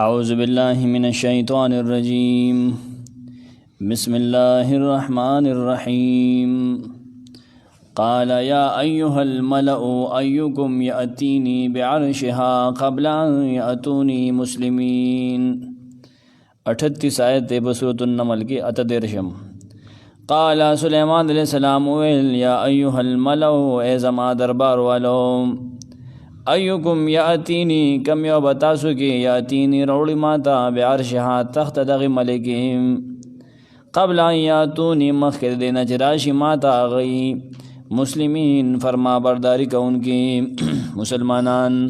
اعوذ باللہ من الشیطان الرجیم بسم اللہ الرحمن الرحیم قال یا ایہا الملأ ایکم یأتینی بعرشها قبل ان یأتونی مسلمین 38 آیت بسورة النمل کی 38 قال سلیمان علیہ السلام ویل یا ایہا الملأ اے زما دربار والو ایکم یاتینی کم یو بتاسو کی یاتینی روڑی ماتا بعرشها تخت دغی ملکی قبل ان یاتونی مخیر دینا چراشی ماتا غی مسلمین فرما برداری کا ان کی مسلمانان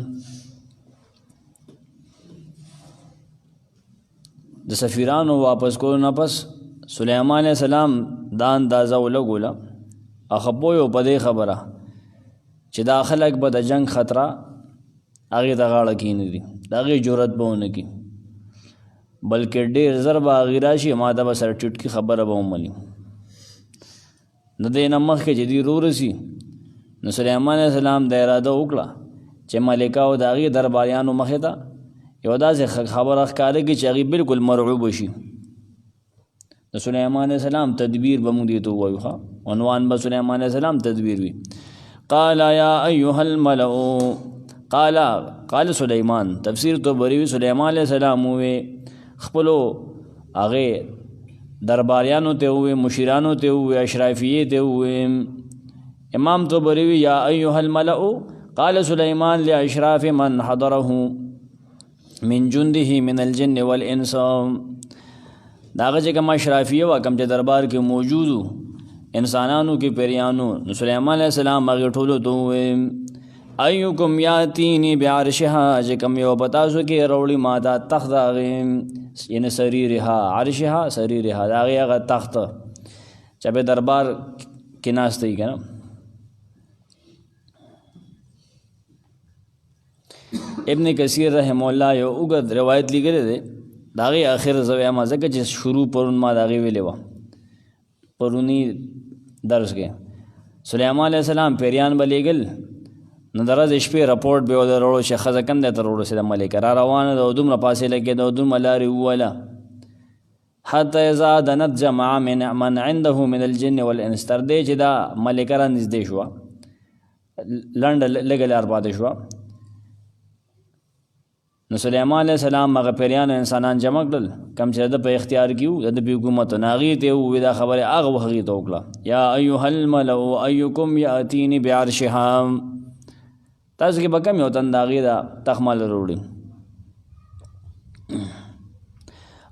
د سفیرانو واپس کو نپس سلیمان علیہ السلام دان دازو لگولا اخبویو پدے خبرہ چې دا خلک به د جنگ خطره هغې ته غاړه کښېنږدي د هغې جرأت به ونه کړي بلکې ډېر زر به هغې راشي ما ته به سره ټیټکي خبره به ومني د دې نه مخکې چې دوی رورسي نو سلیمان علیه السلام د اراده وکړه چې ملکه او د هغې درباریانو مخې ته یوه داسې خبره ښکاره کړي چې هغې بلکل مرعوبه شي د سلیمان علیه السلام تدبیر به موږ دې ته ووایو ښه عنوان به سلیمان علیه السلام تدبیر وي قال یا ایها الملأ قال سلیمان تفسیر تو بریوی سلیمان علیہ السلام ہوئے خپلو هغې درباریانو ته ہوئے مشیرانو ته ہوئے اشرافیه ته ہوئے امام تو بریوی یا ایها الملأ قال سلیمان لاشراف من حضره من جنده من الجن والانس داغه چې کوم اشرافیه و کوم چې دربار کې موجودو انسانانو کې پیریانو نو سلیمان علیہ السلام هغې ټولو ته وویل ایکم یاتینی بعرشها چې کوم یو په تاسو کې راوړي ما دا تخت د هغې یعنې سریرها عرشها سریرها د هغې هغه تخت چې په دربار کې ناسته وي که نه ابن کثیر رحمه الله یو اوږد روایت لیکلی دی د هغې اخر زه وایم ځکه چې شروع پرون ما د هغې ویلې وه پرونی درس کې سلیمان علیہ السلام پیریان به لیږل نو د ورځې شپې رپورټ به یې ورته راوړو چې ښځه کوم ځای ته راورسېده ملکه را روانه ده او دومره فاصله کېده او دومره لارې ووهله حتی اذا دنت جمع من عنده من الجن والانس تر دې چې دا ملکه را نږدې شوه لنډه لږه لار پاتې شوه نو سلیمان علیہ السلام هغه پیریانو انسانان جمع کړل کوم چې د په اختیار کې وو د دوی حکومت نو هغې ته ووایي دا خبرې هغه وخت هغې ته وکړه یا ایها الملأ ایکم یاتینی بعرشها تاسو کې به کوم یو تن د هغې دا تخت ماله راوړي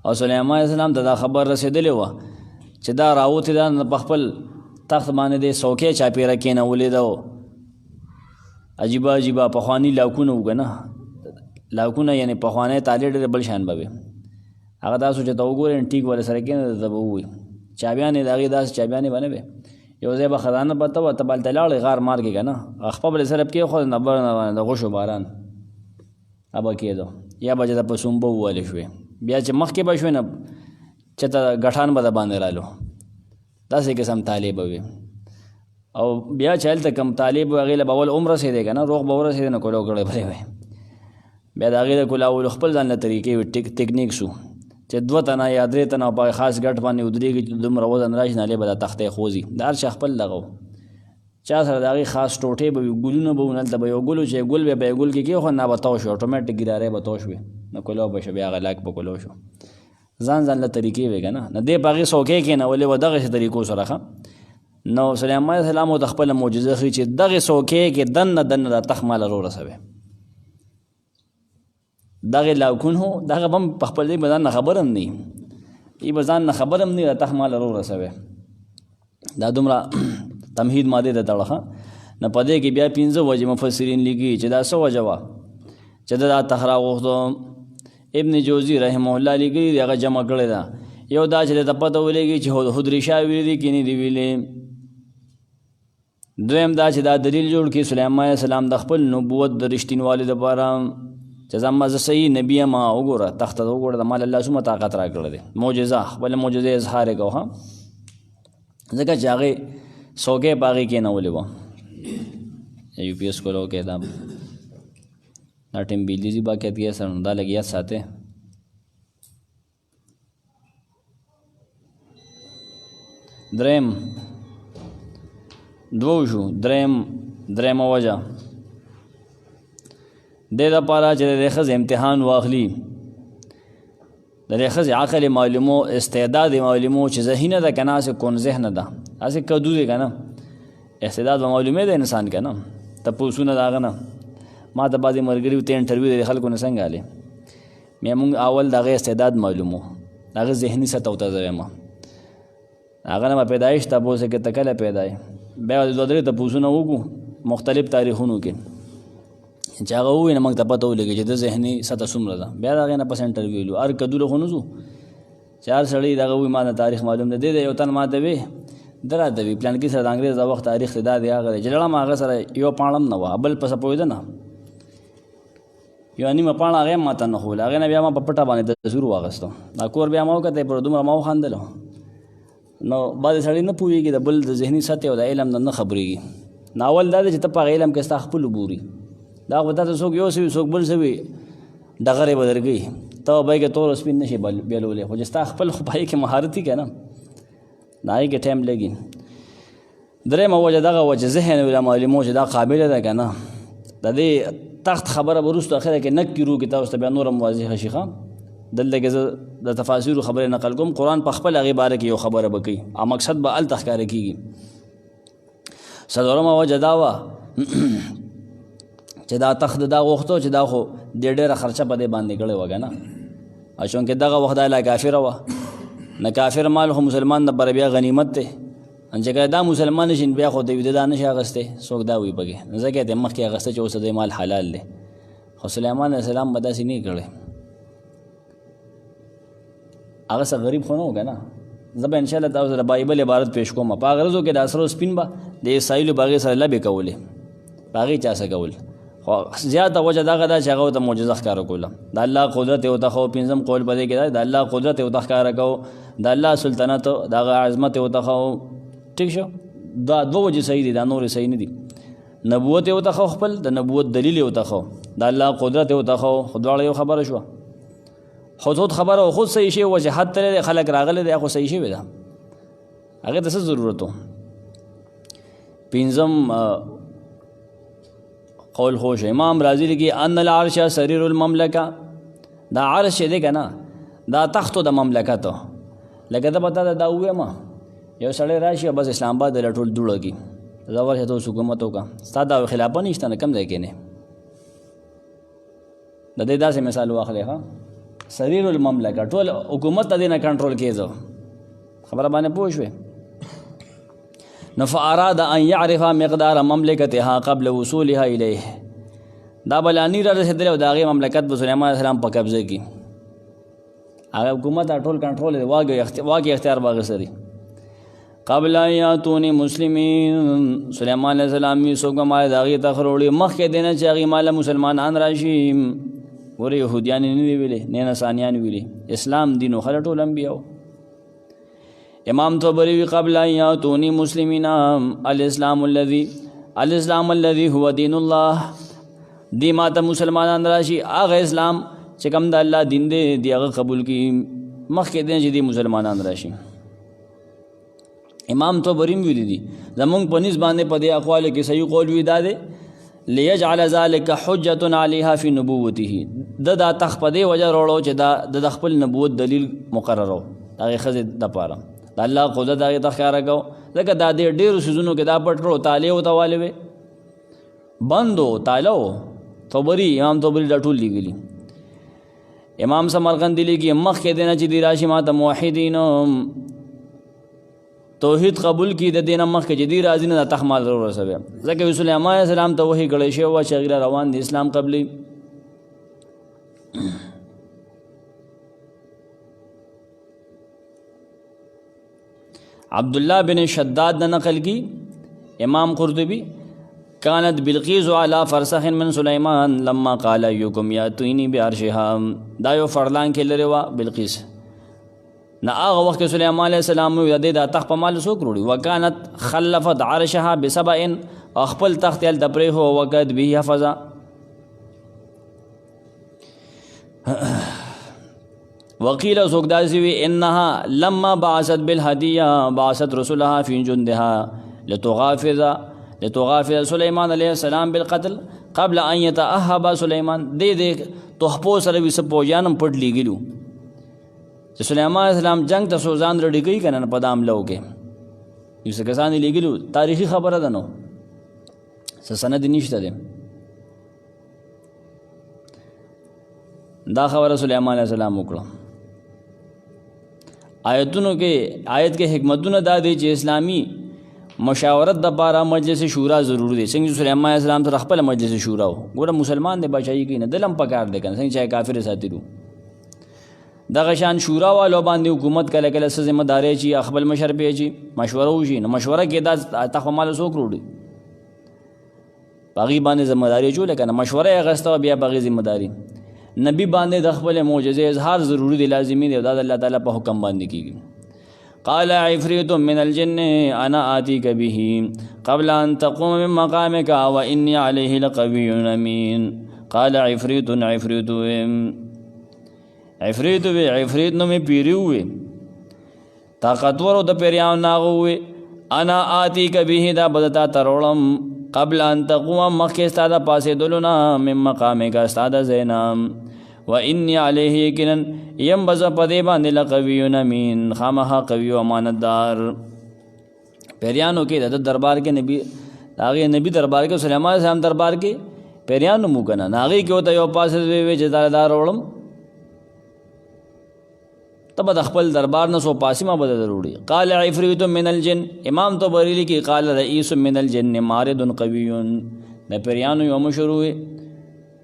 او سلیمان علیہ السلام ته دا خبر رسېدلې وه چې دا راوتې ده په خپل تخت باندې دې څوکۍ چاپېره کېنولې ده عجیبه عجیبه پخواني لاکونه وو که نه لاکونه یعنی پخوانی تالې ډېرې بل شان به وي هغه تاسو چې ته وګورئ ټیک ورې سره کېنه ته به ووایي چابیانې د هغې داسې چابیانې به نه وې یو ځای به خزانه پته وه ته به هلته لاړې غار مار کې که نه خپه به دې سره کېښود نه بر د غوښو باران به کېدو یا به چې ته په سومبه ووهلې شوې بیا چې مخکې به شوې نه چې ته ګټان به د باندې رالو داسې قسم تالې به وي او بیا چې هلته کم تالې به هغې له به اول رسېدی که نه روغ به ورسېدی نو کلو کړی به وی بیا د هغې د کلاولو خپل ځان له طریقې وي ټیکنیک شو چې 2 تنه یا 3 تنه په خاص ګټ باندې ودرېږي چې دومره وزن راشي نالې به دا تختې خوځي د هر چا خپل دغه چا سره د هغې خاص ټوټې به وي ګلونه به وي هلته به یو ګل و چې ګل به یې ګل کې کېښود نه به تو شو اټومیټک ګیرارې به تو شوې نو کلو به شو بیا هغه لاک به کلو شو ځان له طریقې وي که نه نه دې په هغې څوکۍ کېنولې وه دغسې طریقو سره ښه نو سلیمان علیه السلام ورته خپله معجزه ښیي چې دغې څوکۍ کې دننه دا تخت ماله رورسوي دغه لاکون هو دغه بم په خپل ځای به ځان نه خبر هم نه وي به ځان نه خبر هم نه وي د تخت ماله رورسوي دا دومره تمهید مادې ته تړه ښه نه په دې کې بیا 15 وجې مفسرین لیکي چې دا څه وجه وه چې د دا تخت راغوښتو ابن جوزي رحمه الله لیکلي دي هغه جمع کړې ده یو دا چې ته پته ولګي چې حضري شاه ویلي دي که نه دي ویلې دویم دا چې دا دلیل جوړ کړي سلیمان علیه السلام د خپل نبوت د رښتینوالي دپاره چې زما زه صحیح نبي یم وګوره تخت ته وګوره د مال الله څومره طاقت را کړی دی معجزه خپله معجزې اظهار یې کوه ځکه چې هغې څوکۍ په هغې کېنولې وه یو پی ایس کولو کې دا ټیم بجلی باقیت کې سره دا لګیا ساته دریم دو شو درېمه وجه دې دپاره چې د ښځې امتحان واخلي د دې ښځې عقل معلومو استعداد معلومو چې ذهینه ده که نه هسې کون ذهنه ده هسې کدو دی که نه استعداد به معلومې ده انسان که نه تپوسونه د هغه نه ما ته بعضې ملګري ته انټرویو د خلکو نه څنګه هلې بیا مونږ اول د هغې استعداد معلومو د هغه ذهني سطح ورته زه وایم هغه نه به پیدایش تپوس کې ته کله پیدا یې بیا د دوه درې تپوسونه وکړو مختلف تاریخونو کې چې هغه ووایي نه موږ ته پته ولګي چې د ذهني سطح څومره ده بیا د هغې نه پس انټرویو لو هر کدوله خو نه ځو چې هر سړی د هغه وایي ما د تاریخ معلوم نه دی د یو تن ما ته وی ده راته وي پلانکي سره د انګرېز د وخت تاریخ دی دا دی هغه دی چې لړم هغه سره یو پاڼه هم نه وه بل پسه پوهېده نه یو نیمه پاڼه هغې هم ما ته نه ښوله هغې نه بیا ما په پټه باندې تصویر واخیستو دا کور بیا ما وکتی پر دومره ما وخندلو نو بعضې سړی نه پوهېږي د بل د ذهني سطحې او د علم نه خبرېږي ناول دا دی چې ته په هغه علم کې ستا خپل وګوري دا خو تا ته څوک یو سوي څوک بل سوي ډغرې به درکوي ته به پای کې تور او سپین نه شي بیلولی خو چې ستا خپل خو پای کې مهارت وي که نه د هغې کې ټایم لګي درېیمه وجه دغه وه چې ذهن ویله معلومو چې دا قابله ده که نه د دې تخت خبره به وروستو اخره کې نک کي روکي تاسو ته بیا نور هم واضحه شي ښه دلته کې زه د تفاسیرو خبرې نقل کوم قرآن په خپل هغې باره کې یو خبره به کوي او مقصد به هلته ښکاره کېږي څلورمه وجه دا وه چې دا تخت دا غوښتو چې دا خو ډېره خرچه په دې باندې کړې وه که نه چونکې دغه وخت دا لا کافره وه نه کافر مال خو مسلمان دپاره بیا غنیمت دی چې که دا مسلمان نشي بیا خو د ویده دا نشي اخیستی څوک دا وي پکې ځکه یې مخکې اخیسته چې اوس د مال حلال دی خو سلیمان علیه السلام به داسې نه کړی هغه څه غریب خو نه و که نه زه به انشاءالله تاسو د بایبل عبارت پیش کوم په هغه ورځو کې د اسرو سپین به د اسرایلو به هغې سره لبې کولې په هغې چا څه کول خو زیاته وجه دغه ده چې هغه ورته معجزه ښکاره کوله د الله قدرت یې ورته ښو پنځم قول په دې کې دا د الله قدرت یې ورته ښکاره کو د الله سلطنت د هغه عظمت یې ورته ښو ټیک شو دا دوه وجې صحیح دي دا نورې صحیح نه دي نبوت یې ورته ښو خپل د نبوت دلیل یې ورته ښو د الله قدرت یې ورته ښو خو دواړه یو خبره شوه خود خبره او خود صحیح شوی وجه حد تللی خلک راغلی دی خو صحیح شوی ده هغې ته څه ضرورت و پنځم قول خوش امام راضي لیکي ان العرش سریر المملکه دا عرش دی که نه دا تختو د مملکت لکه ته پته ده دا ووایم یو سړی راشي بس اسلام آباد له ټول دوړه کي زه ورشه ته اوس حکومت وکړه ستا دا خلافه نشته نه کم ځای کې نه د دې داسې مثال واخلې ښه سریر المملکه ټول حکومت د دې نه کنټرول کېږي خبره باندې پوه شوې نو فاراد ان يعرف مقدار مملکتها قبل وصولها الیه دا بلانی را رسېدلی او د هغې مملکت به سلیمان علیه السلام په قبضه کې هغه حکومت ټول کنټرول دی واګې اختیار به هغې سري قبل ان یاتوني مسلمین سلیمان علیه السلام یې څوک به مال د هغې ته خروړي مخکې دی نه چې هغې ماله مسلمانان راشي ګوره یهودیان یې نه دي ویلي نه نصرانیان ویلي اسلام دین و خله ټول انبیاو امام طبری وی قبل ان یاتونی مسلمین الاسلام الذي هو دین الله دی ماته مسلمانان راشي هغه اسلام چې کوم د الله دین دی هغه قبول کی مخکې دی چې دی مسلمانان راشي امام طبری ویلی دي زمونږ په نسبت باندې په دې اقوال کې صحیح قول وی دا دی ليجعل ذلك حجة عليها في نبوته دا تخپدې وجه وروړو چې دا د خپل نبوت دلیل مقررو هغه خزه د پاره د الله قدرت هغه تخکاره کو لکه دا ډېرو سيزونو کې دا پټ کړو تاله او تواله وي بندو تالو طبری امام طبری دا ټول لګلی امام سمرقندی لګي مخ کې دینه چې دی راشي ماته موحدین توحید قبول کی د دینه مخ کې جدي راځي نه تخمال ضرور سبب ځکه سليمان عليه السلام ته وحی کړی شو او شغله روان دي اسلام قبلي عبد الله بن شداد نے نقل کی امام قرطبی كانت بلقیس على فرسخ من سلیمان لما قال ايكم ياتوني بعرشها دا یو فرلان کې لري وا بلقیس نه هغه وخت سليمان عليه السلام یو د تخت په مال سو کړی وکانت خلفت عرشها بسبع خپل تخت ال دبره هو وقد به حفظا وقیل سوک داسی وی انها لما بعثت بالهدیه بعثت رسولها فی جندها لتغافر سلیمان علیہ السلام بالقتل قبل ان يتأهب سلیمان دې تحفو سره وي سپوجانم پټ لیږلو چې سلیمان علیہ السلام جنگ ته سوزان رډی کوي کنه په دام لو کې یو څه کسان لیږلو تاریخي خبره ده نو سند نشته ده دا خبره سلیمان علیہ السلام وکړه آیتونو کې آیت کې حکمتونه دا دی چې اسلامی مشاورت د لپاره مجلس شورا ضروري دی څنګه سلیمان علیہ السلام ته خپل مجلس شورا و ګوره مسلمان دی بچای کې نه دلم پکار دی کنه څنګه چې کافر ساتلو دغه شان شورا والو باندې حکومت کله کله څه ذمہ داری چی خپل مشر پیږي مشوره وشي نو مشوره کې دا تخمال سو کروړي باغی باندې ذمہ داری چول کنه مشوره غسته بیا باغی ذمہ داری نبی باندې د خپل معجزې اظهار ضروری دی لازمی دی دا الله تعالی په حکم باندې کیږي قال عفريت من الجن انا آتيك به قبل ان تقوم من مقامك واني عليه لقوي امين قال عفريت نو می پیریوي طاقتور د پیریان ناغوي انا آتيك به دا بدتا ترولم قبل ان تقوم مخکې استاده پاسې دلونه من مقامك استاده زینام وإني عليه یقینا یم بز پدې باندې لقوی امین خامها قوی او امانتدار پیریانو کې د دربار کې نبی هغه نبی دربار کې سلیمان علیہ السلام دربار کې پیریانو مو کنه هغه کې وته یو پاسه وی جدار وړم تب د خپل دربار نه سو پاسې ما بده ضروري قال عفریت من الجن امام طبری کې قال رئیس من الجن مارد قوی د پیریانو یو مشروع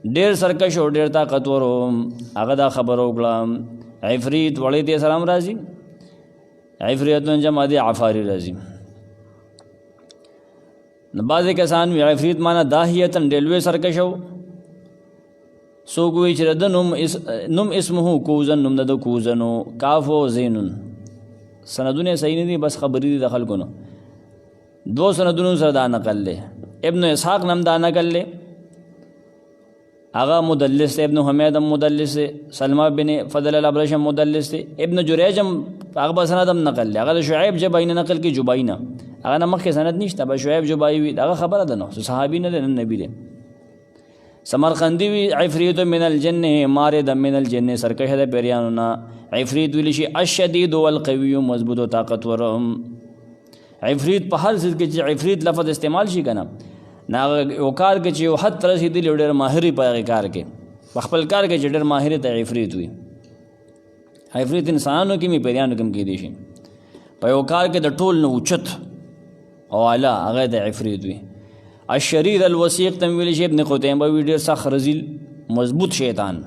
ډیر سرکش او ډیر طاقتور هغه دا خبر وکړه عفریت وړي ته سلام راځي عفریتون جمع دي عفاری راځي نو بعضې کسان وی عفریت معنا داهیتن ډیلوی سرکشو څوک وی چې د نوم اسمه کوزن نوم د کوزنو کاف او زینون سندونه صحیح نه دي بس خبرې دي د خلکو نو دو سندونو سره دا نقل له ابن اسحاق نم دا نقل له آغا مدلس ابن حمید مدلس سلمہ بن فضل الابرش مدلس ابن جریج آغا بسند نقل له آغا شعیب جبائن نقل کی جبائن آغا نمک کے سند نشتا با شعیب جبائی وی آغا خبر ده نو صحابی نه ده نبی ده سمرقندی وی عفریت من الجن مارد من الجن سرکش ده پیریانونا عفریت وی لشی الشدید والقوی مضبوط و طاقتور عفریت په هر ځل کې چې عفریت لفظ استعمال شي کنه ناغه او کار کې چې یو حد تر رسیدلی ډېر ماهری په کار کې په خپل کار کې ډېر ماهر ته عفریت وي عفریت انسانانو کې می پیریانو کې کې دي شي په یو کار کې د ټول نو اوچت او اعلی هغه د عفریت وي الشریر الوثیق تمویل شي ابن قتیبه وی ډېر سخت رزیل مضبوط شیطان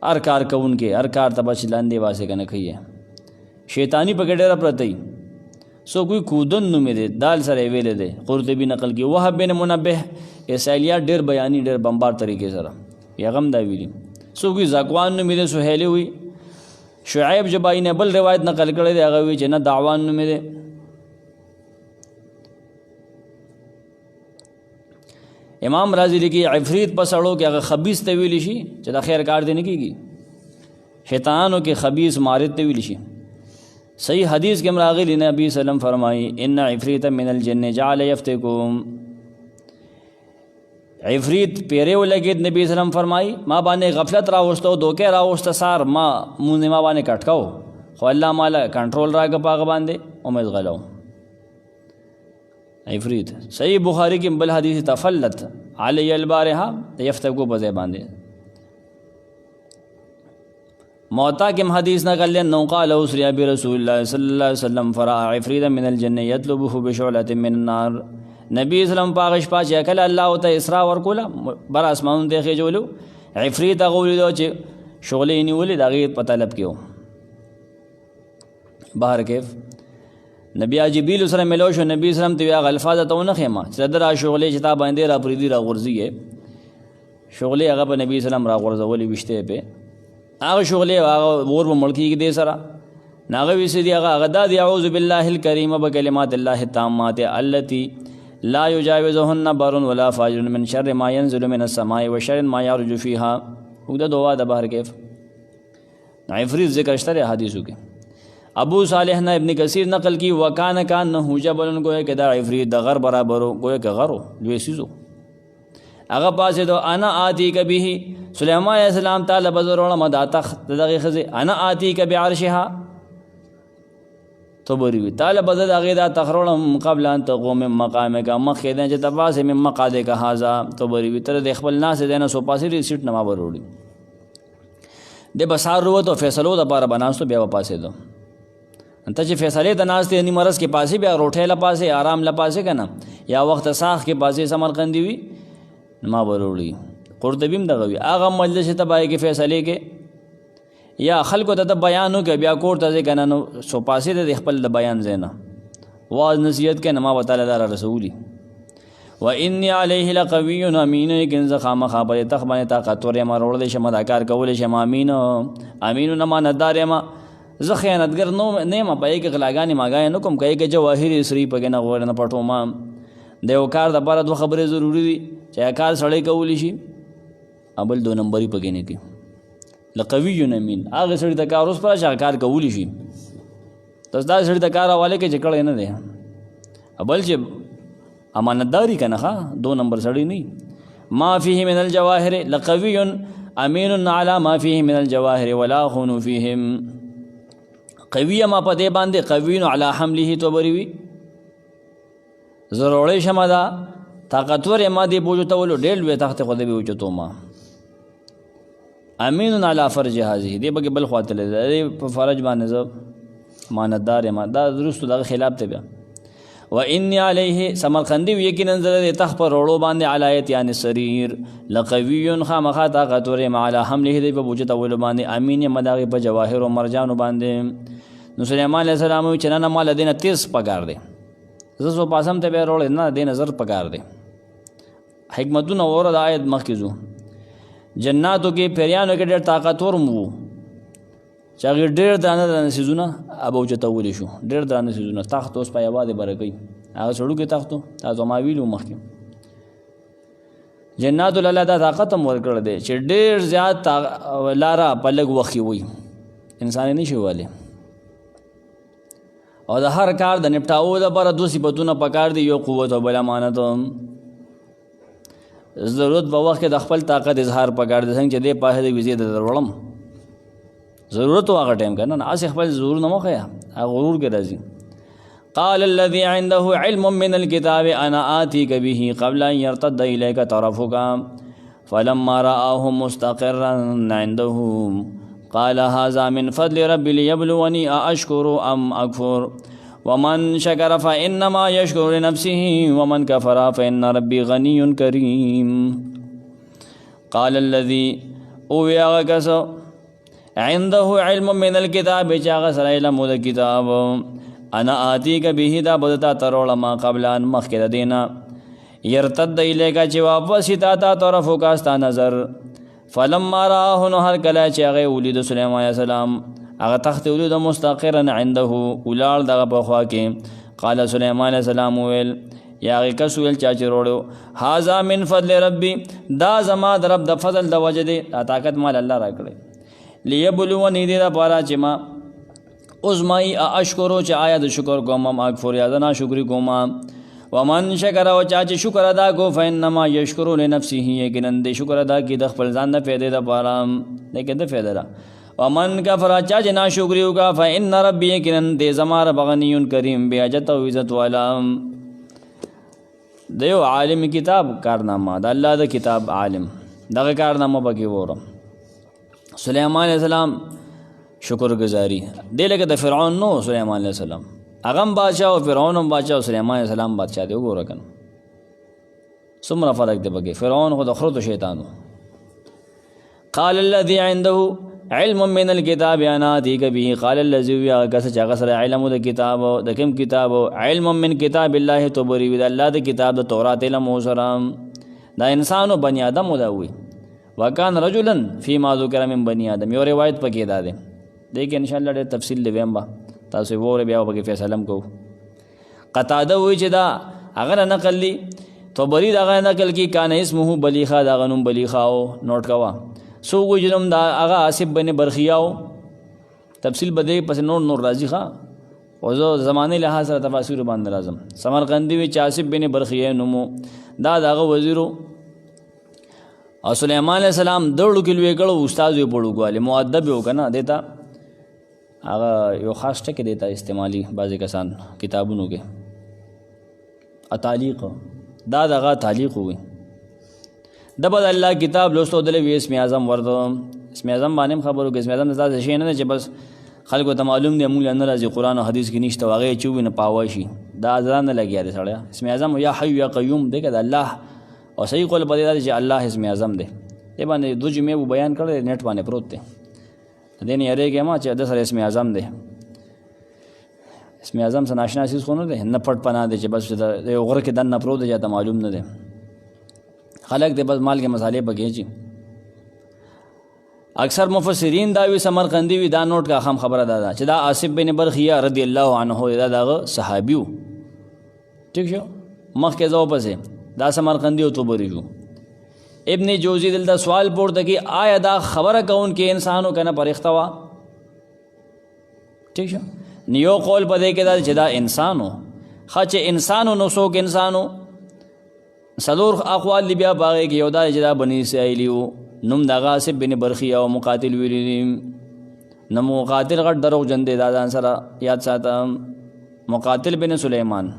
هر کار کوونکې هر کار ته بچ لاندې واسه کنه کوي شیطانی په ډېر پرتی سو کوئی کودن نومې دی دال سره ویلې دی قرطبي نقل کی وهب بن منبه اسایلیات ډېر بیانی ډېر بمبار طریقې سره یا غم دا ویلی سو کوئی زاکوان نومې دی سهیلی وی شعیب جبائی نے بل روایت نقل کړی دی هغه وی چې نه دعوان نومې دی امام رازی لیکي عفریت په سړو کې هغه خبیث ته ویلی شي چې دا خیر کار دی نه کیږي شیطانانو کې خبیث مارد ته ویلی شي صحیح حدیث کے مراغل نبی وسلم فرمائی ان عفریت من الجن جعل یفتکم عفریت پیرے ولګید نبی وسلم فرمائی ما باندې غفلت راوستو دوکه راوست سار ما مونږ ما باندې کټکاو خو الله مالا کنټرول راګه پاغه باندې او مې غلو عفریت صحیح بخاری کې بل حدیث تفلت علی البارحه یفتکو په ځای باندې موتا کے حدیث نقل لأنه قال اسري برسول الله صلی اللہ علیہ وسلم فرأى عفريتا من الجن يطلبه بشعلة من النار نبی اسلام پاغش پاچ کل الله ته اسراء ورکولا بر اسمان دیکھے جولو عفریت غولی دو چې شغلې نیولې دغه په طلب کېو بهر کیف نبی جبریل سره ملو شو نبی اسلام ته هغه الفاظ ته نه خېما چې درا شغلې چې تا باندې را پریدي را غورځي شغلې هغه په نبی اسلام را غورځولې وشته په هغه شغلې هغه ور په ملکی کې دې سره ناغه ویسې دی هغه د اعوذ بالله الکریم بکلمات الله التامات التي لا يجاوزهن بر ولا فاجر من شر ما ينزل من السماء وشر ما يرج فيها وګدا دعا د بهر کیف عفریت ذکر شته حدیثو کې. ابو صالح نے ابن کثیر نقل کی وکان کانه جبل گویا کہ دا عفریت د غر برابرو گویا کہ غرو لوی سیزو هغه پاسه دو انا آتی کبه سليمان علیہ السلام تعالی بزرونه مدا تخت دغه خزه انا آتی کبه عرشها طبری تعالی بدل هغه دا تخرون قبل ان تقوم من مقامک مخیدن چې تباسه من مقاده کا هاذا طبری تر د خپل ناس دینه سو پاسه ریسیټ نما وروړي د بسار وروت او فیصلو د بار بناستو بیا پاسه دو انت چې فیصله د ناس ته نی مرز کې پاسه بیا روټه لا پاسه آرام لا پاسه کنه یا وخت ساخ کې پاسه سمرقندی وی ما وروړي قرطبیم دغه وی هغه مجلس ته بای کې فیصله کې یا خلکو ته بیانو کې بیا کور ته کنه نو سو پاسه د خپل د بیان زینا واز نصیحت کې نما وتعالى دار رسولي و انی علیه لقوی امین کن زخام خبر تخبن طاقت ور ما رول شم دا کار کول شم امین امین نما ندار ما ز خیانتګر نو نه ما پای کې غلاګانی ماګای نو کوم کوي کې جواهر سری پګ نه غوړ نه پټو ما دیو کار د بار دو خبره ضروری دي چې کار سړی کولی شي ابل دو نمبرې پګ نه کی لقوی امین هغه سړی د کار اوس پر شاکار کولی شي تاسو دا سړی د کار حواله کې چکړ نه دی ابل چې امانتداری کنه ها دو نمبر سړی نه ما فيه من الجواهر لقوی امین علی ما فيه من الجواهر ولا خون فيهم قوی ما پدې باندې قوی علی حمله توبری وی ضروري شمه دا طاقتور ما دی بوجو تولو ډېل وی تخت خو دې بوجو تو ما امین علی فرج هذه دی بګ بل خواته لري په فرج باندې زه ماندار ما دا درست دغه خلاف ته بیا و انی علیه سمرقندی یقینا زره تخ پر وړو باندې علایت یعنی سریر لقوی خامخا طاقتور ما علی حمله دی په بوجو تولو باندې امین مداغه په جواهر او مرجان باندې نو سليمان علیہ السلام چې نه مال دینه 30 پکار دی زو پاسم ته به رول نه دین نظر پکار دی حکمتونه اور د آیت مخکزو جناتو کې پیریانو کې ډېر طاقتور مو چې ډېر دانه سيزونه ابو چتولې شو ډېر دانه سيزونه تخت اوس په یوازې برګي هغه سړو کې تختو تاسو ما ویلو مخکې جنات الله دا طاقت هم ورکړ دی چې ډېر زیات لارا پلګ وخی وي انسان نه شي واله او د هر کار د نپټاو د پر دوه صفاتونه پکار دي یو قوت او بل امانت ضرورت په وخت کې د خپل طاقت اظهار پکار دي څنګه چې د په دې وزید درولم ضرورت هغه ټایم کنه نه اس خپل ضرور نه مخه هغه غرور کې راځي قال الذي عنده علم من الكتاب انا آتيك به قبل ان يرتد اليك طرفك فلما رآه مستقرا عنده قال هذا من فضل ربي ليبلوني أشكر أم أكفر ومن شكر فإنما يشكر لنفسه ومن كفر فإن ربي غني كريم قال الذي أوياغكس عنده علم من الكتاب جاغس علم الكتاب أنا آتيك به دا بدتا ترول ما قبل أن مخكد دينا يرتد إليك جواب وسطاتا طرفك استا نظر فلما راه نو هر کله چې هغه ولید سليمان عليه السلام هغه تخت ولید مستقرا عنده ولال دغه په خوا کې قال سليمان عليه السلام ویل یا هغه کس ویل چې وروړو هاذا من فضل ربي دا زما د رب د فضل د وجه دی طاقت مال الله راکړي ليبلوني دې دا پارا چې ما ازمای اشکرو چې آیا د شکر کوم ما اکفر یا نه شکر کوم ومن شکر او چا شکر ادا کو فینما یشکر لنفسه یقینا د شکر ادا کی د خپل ځان نه فائدې د پاره لیکن د فائدہ را ومن کفر چا نه شکر یوگا فإن ربی یقینا د زمار بغنی کریم بیاجت او عزت والا دیو عالم کتاب کارنامه د الله د کتاب عالم دغه کارنامه بګي وره سليمان علیہ السلام شکر گزاری د لکه د فرعون نو سليمان علیہ السلام اغم بادشاہ او فرعون هم بادشاہ او سليمان علیہ السلام بادشاہ دی وګوره کنه څومره فرق دی بګي فرعون خو د خرد شیطانو قال الذي عنده علم من الكتاب انا اتيك به قال الذي يغس جغسر علم د کتاب د کوم کتاب علم من کتاب الله تبری ود الله د کتاب د تورات علم وسرام دا انسان او بنی ادم وداوي وکان رجلا فيما ذكر من بني ادم یو روایت پکې ده دیکھ ان شاء الله ډېر تفصیل دی ویم با تاسو وره بیا وګورئ فیصله کو قتاده وی چې دا اگر نقل لی تو بری دا نقل کی کان اسمه بلیخا دا غنم بلیخاو نوٹ کوا سو وجرم دا اغا اسب بن برخیاو تفصیل به دې پس نور راځي ښه او زه زمانې لحاظ سره تفاسیر باندې راځم. سمرقندي وی عاصف بن برخیه نومو دا دغه وزیرو او سلیمان علیه السلام دوړو کې لوی کړو استاد یې پړوګواله مؤدب یو کنه دیتا هغه یو خاص ټکی دیتا استعمالي بعضی کسان کتابونو کې تعلیق دا دغه تعلیق وي د بد الله کتاب لوستو دلې وی اسم اعظم ورته اسم اعظم باندې خبرو کې اسم اعظم د ذات شي نه چې بس خلکو ته معلوم دی موږ نه راځي قرآن او حدیث کې نشته واغې چوب نه پاوه شي دا ځان نه لګیا دی سړی اسم اعظم یا حی یا قیوم دی که د الله او صحیح قول په دې چې الله اسم اعظم دی دې باندې دو جمعې بیان کړل نیټ باندې پروت دی دې نه یریږي ما چې د سره اسم اعظم دی اسم اعظم سره ناشنا شي خو نه دی نه پټ پناه دی چې بس د غره کې دن نه پروت دی چې معلوم نه دی خلک دې بس مال کې مسالې بګېږي. اکثر مفسرین دا وی سمرقندی وی دا نوٹ کا خام خبره دا چې دا عاصف بن برخیه رضی الله عنه دا دغه صحابیو ٹھیک شو مخکې ځو پسې دا سمرقندی او توبری شو. ابن جوزی دلته سوال پورته کی آیا دا خبره کون کې انسانو کنه پرختوا ٹھیک شو نیو قول پدې کې دا چې دا انسانو خچ انسانو نو څوک انسانو صدور اقوال بیا باغې کې یو دا چې دا بنی اسرائیلیو نوم د عاصف بن برخیه او مقاتل ویلی نو مقاتل غټ دروغ جن دی دا ځان سره یاد ساتم مقاتل بن سلیمان.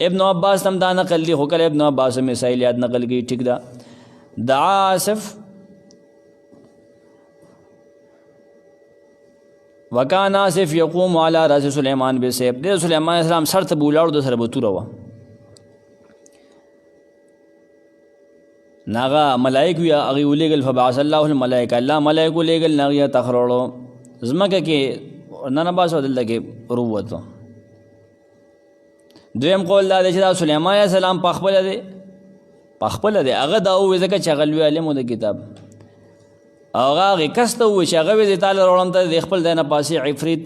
ابن عباس هم دا نقل دی خو کله ابن عباس هم مسائل یاد نقل کی ٹھیک دا دعا عاصف وکان عاصف یقوم علی راس سلیمان بسیف د سلیمان علیہ السلام سر ته بولاړو د سره بتوره و ناغا ملائک وی اغي ولېګل فبعث الله الملائکه الله ملائک ولېګل ناغیا تخرولو زمکه کې نن باسو دلته کې پروتو. دویم قول دا چې دا سليمان عليه السلام پخپل دی هغه دا و ځکه چې غلوی علم د کتاب هغه کسته و چې هغه دې تعالی وړاندې د خپل دینه پاسي عفریت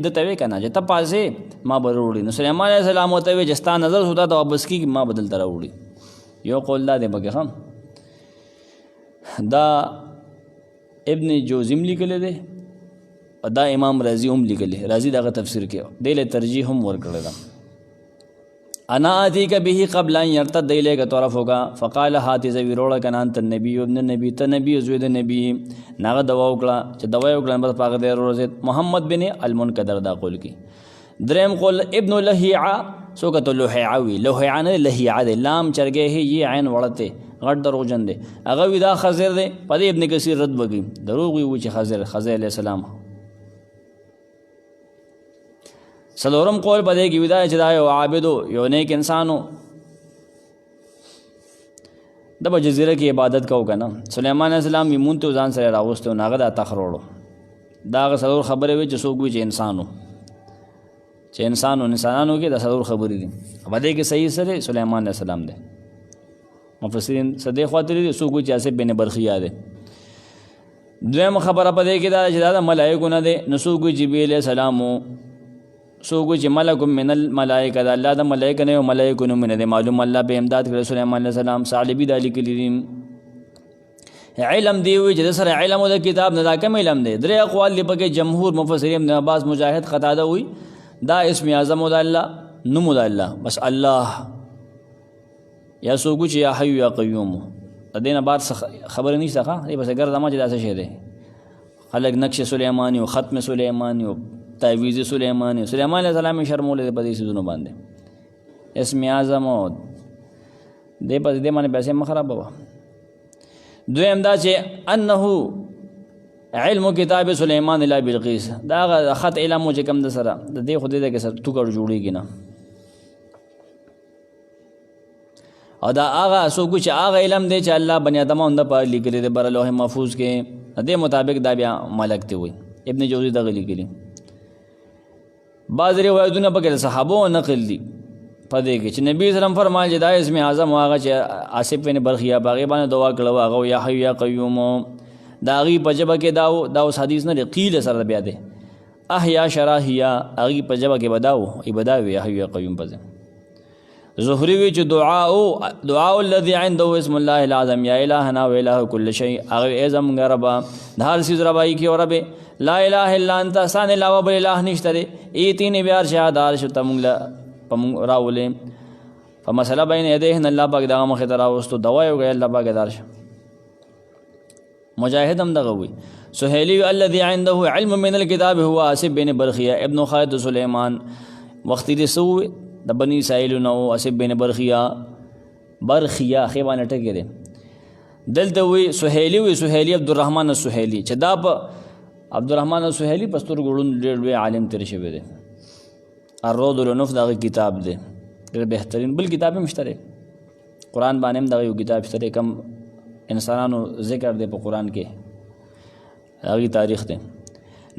د توي کنه چې ته پاسي ما بروړي نو سليمان عليه السلام ته وي جستا نظر سودا ته واپس کی ما بدل تراوړي یو قول دا دی بګه هم دا ابن جوزیم لیکل دی دا امام رازی هم لیکل رازی دغه تفسیر کې دله ترجیح هم ورکړل دا انا اتیک به قبل ان يرتد الیک طرف ہوگا فقال هات زویروړه کنه انت النبی ابن النبی ته نبی زوی د نبی ناغه دوا وکړه چې دوا وکړه بس پاګه دی روزه محمد بن المنکدر دا قول کی. دریم قول ابن لهیعه سوکت لهیعوی لهیعانه لهیعه لام چرګه هی عین وړته غټ دروغجن دی هغه وی دا خضر دی په ابن کثیر رد وګي دروغ وی چې خضر علیہ السلام. سلورم قول پدې کې ودا چې دا یو عابدو یو نیک انسانو د جزیره کې عبادت کو کنه سليمان عليه السلام یې مونته ځان سره راوستو ناغه دا تخروړو دا سلور خبره وی چې څوک وی چې انسانانو کې دا سلور خبرې دي پدې کې صحیح سره سليمان عليه السلام دی مفسرین صدیق خاطر دي څوک وی چې عاصف بن برخیه دی. دویم خبره پدې کې دا چې دا ملائکه نه دي نو څوک وی جبرئیل علیہ السلام سوګو چې ملک من الملائکه دا الله د ملائکه نه او ملائکه نه من دي معلوم الله به امداد کړ سليمان عليه السلام صالبي دالک لریم علم دی وی چې سره علم د کتاب نه دا کوم علم دی درې اقوال لپاره جمهور مفسرین ابن عباس مجاهد قتاده وی دا اسم اعظم د الله نوم د الله بس الله یا سوګو چې یا حي یا قیوم دینه بعد خبر نشته ښه بس ګرځما چې دا څه شی دی خلق نقش سليماني او ختم سليماني او تعویذ سليمان علیہ السلام شرمول دې په دې سيزونو باندې اسم اعظم دې په دې باندې پیسې مخرب و. دویم دا چې انه علم کتاب سليمان الی بلقیس دا خط علم چې کم د سره د دې خو دې کې سره ټوکر جوړیږي نه او دا هغه څوک چې هغه علم دی چې الله بنی آدمو اند په لیکلي دی بر لوح محفوظ کې دې مطابق دا بیا ملک دی وي. ابن جوزی دا لیکلي بعض روایتونه پکې صحابو نقل دي پدې کې چې نبی سلام فرمایي چې دا اسم اعظم هغه چې عاصف بن برخیه باغې باندې دعا کړو هغه یا حي یا قیوم دا غي پجبه کې دا اوس حدیث نه قیل سره بیا ده احیا شراحیا غي پجبه کې بداو ای بداوي یا حي یا قیوم پځه. زهری وی چې دعاء الذي عنده اسم الله العظم یا الهنا و اله كل شيء هغه اعظم رب د هر چیز ربای کی او رب لا اله الا انت سان علاوه بل اله نشته دی ایتین بیار شهادار شو تمغلا راولې فمسله بین یدیه الله پاک دغه مخ ته راوستو دوا یو غي الله پاک دار شو مجاهد هم دغه وی سهیلی الذي عنده علم من الكتاب هو اسب بن برخیه ابن خالد سلیمان وقت دې سو د بنی اسرائیل نو اسب بن برخیه خیبانه ټکی دی دلته وی سهیلی عبدالرحمن السهیلی چې دا په عبدالرحمن السهیلی پستور ګړون ډېر لوی عالم تیر شوی دی الروض الانف دغه کتاب دی ډېر بهترین بل کتاب مشتره قرآن باندې هم دغه یو کتاب شته کم انسانانو ذکر دی په قرآن کې هغه تاریخ دی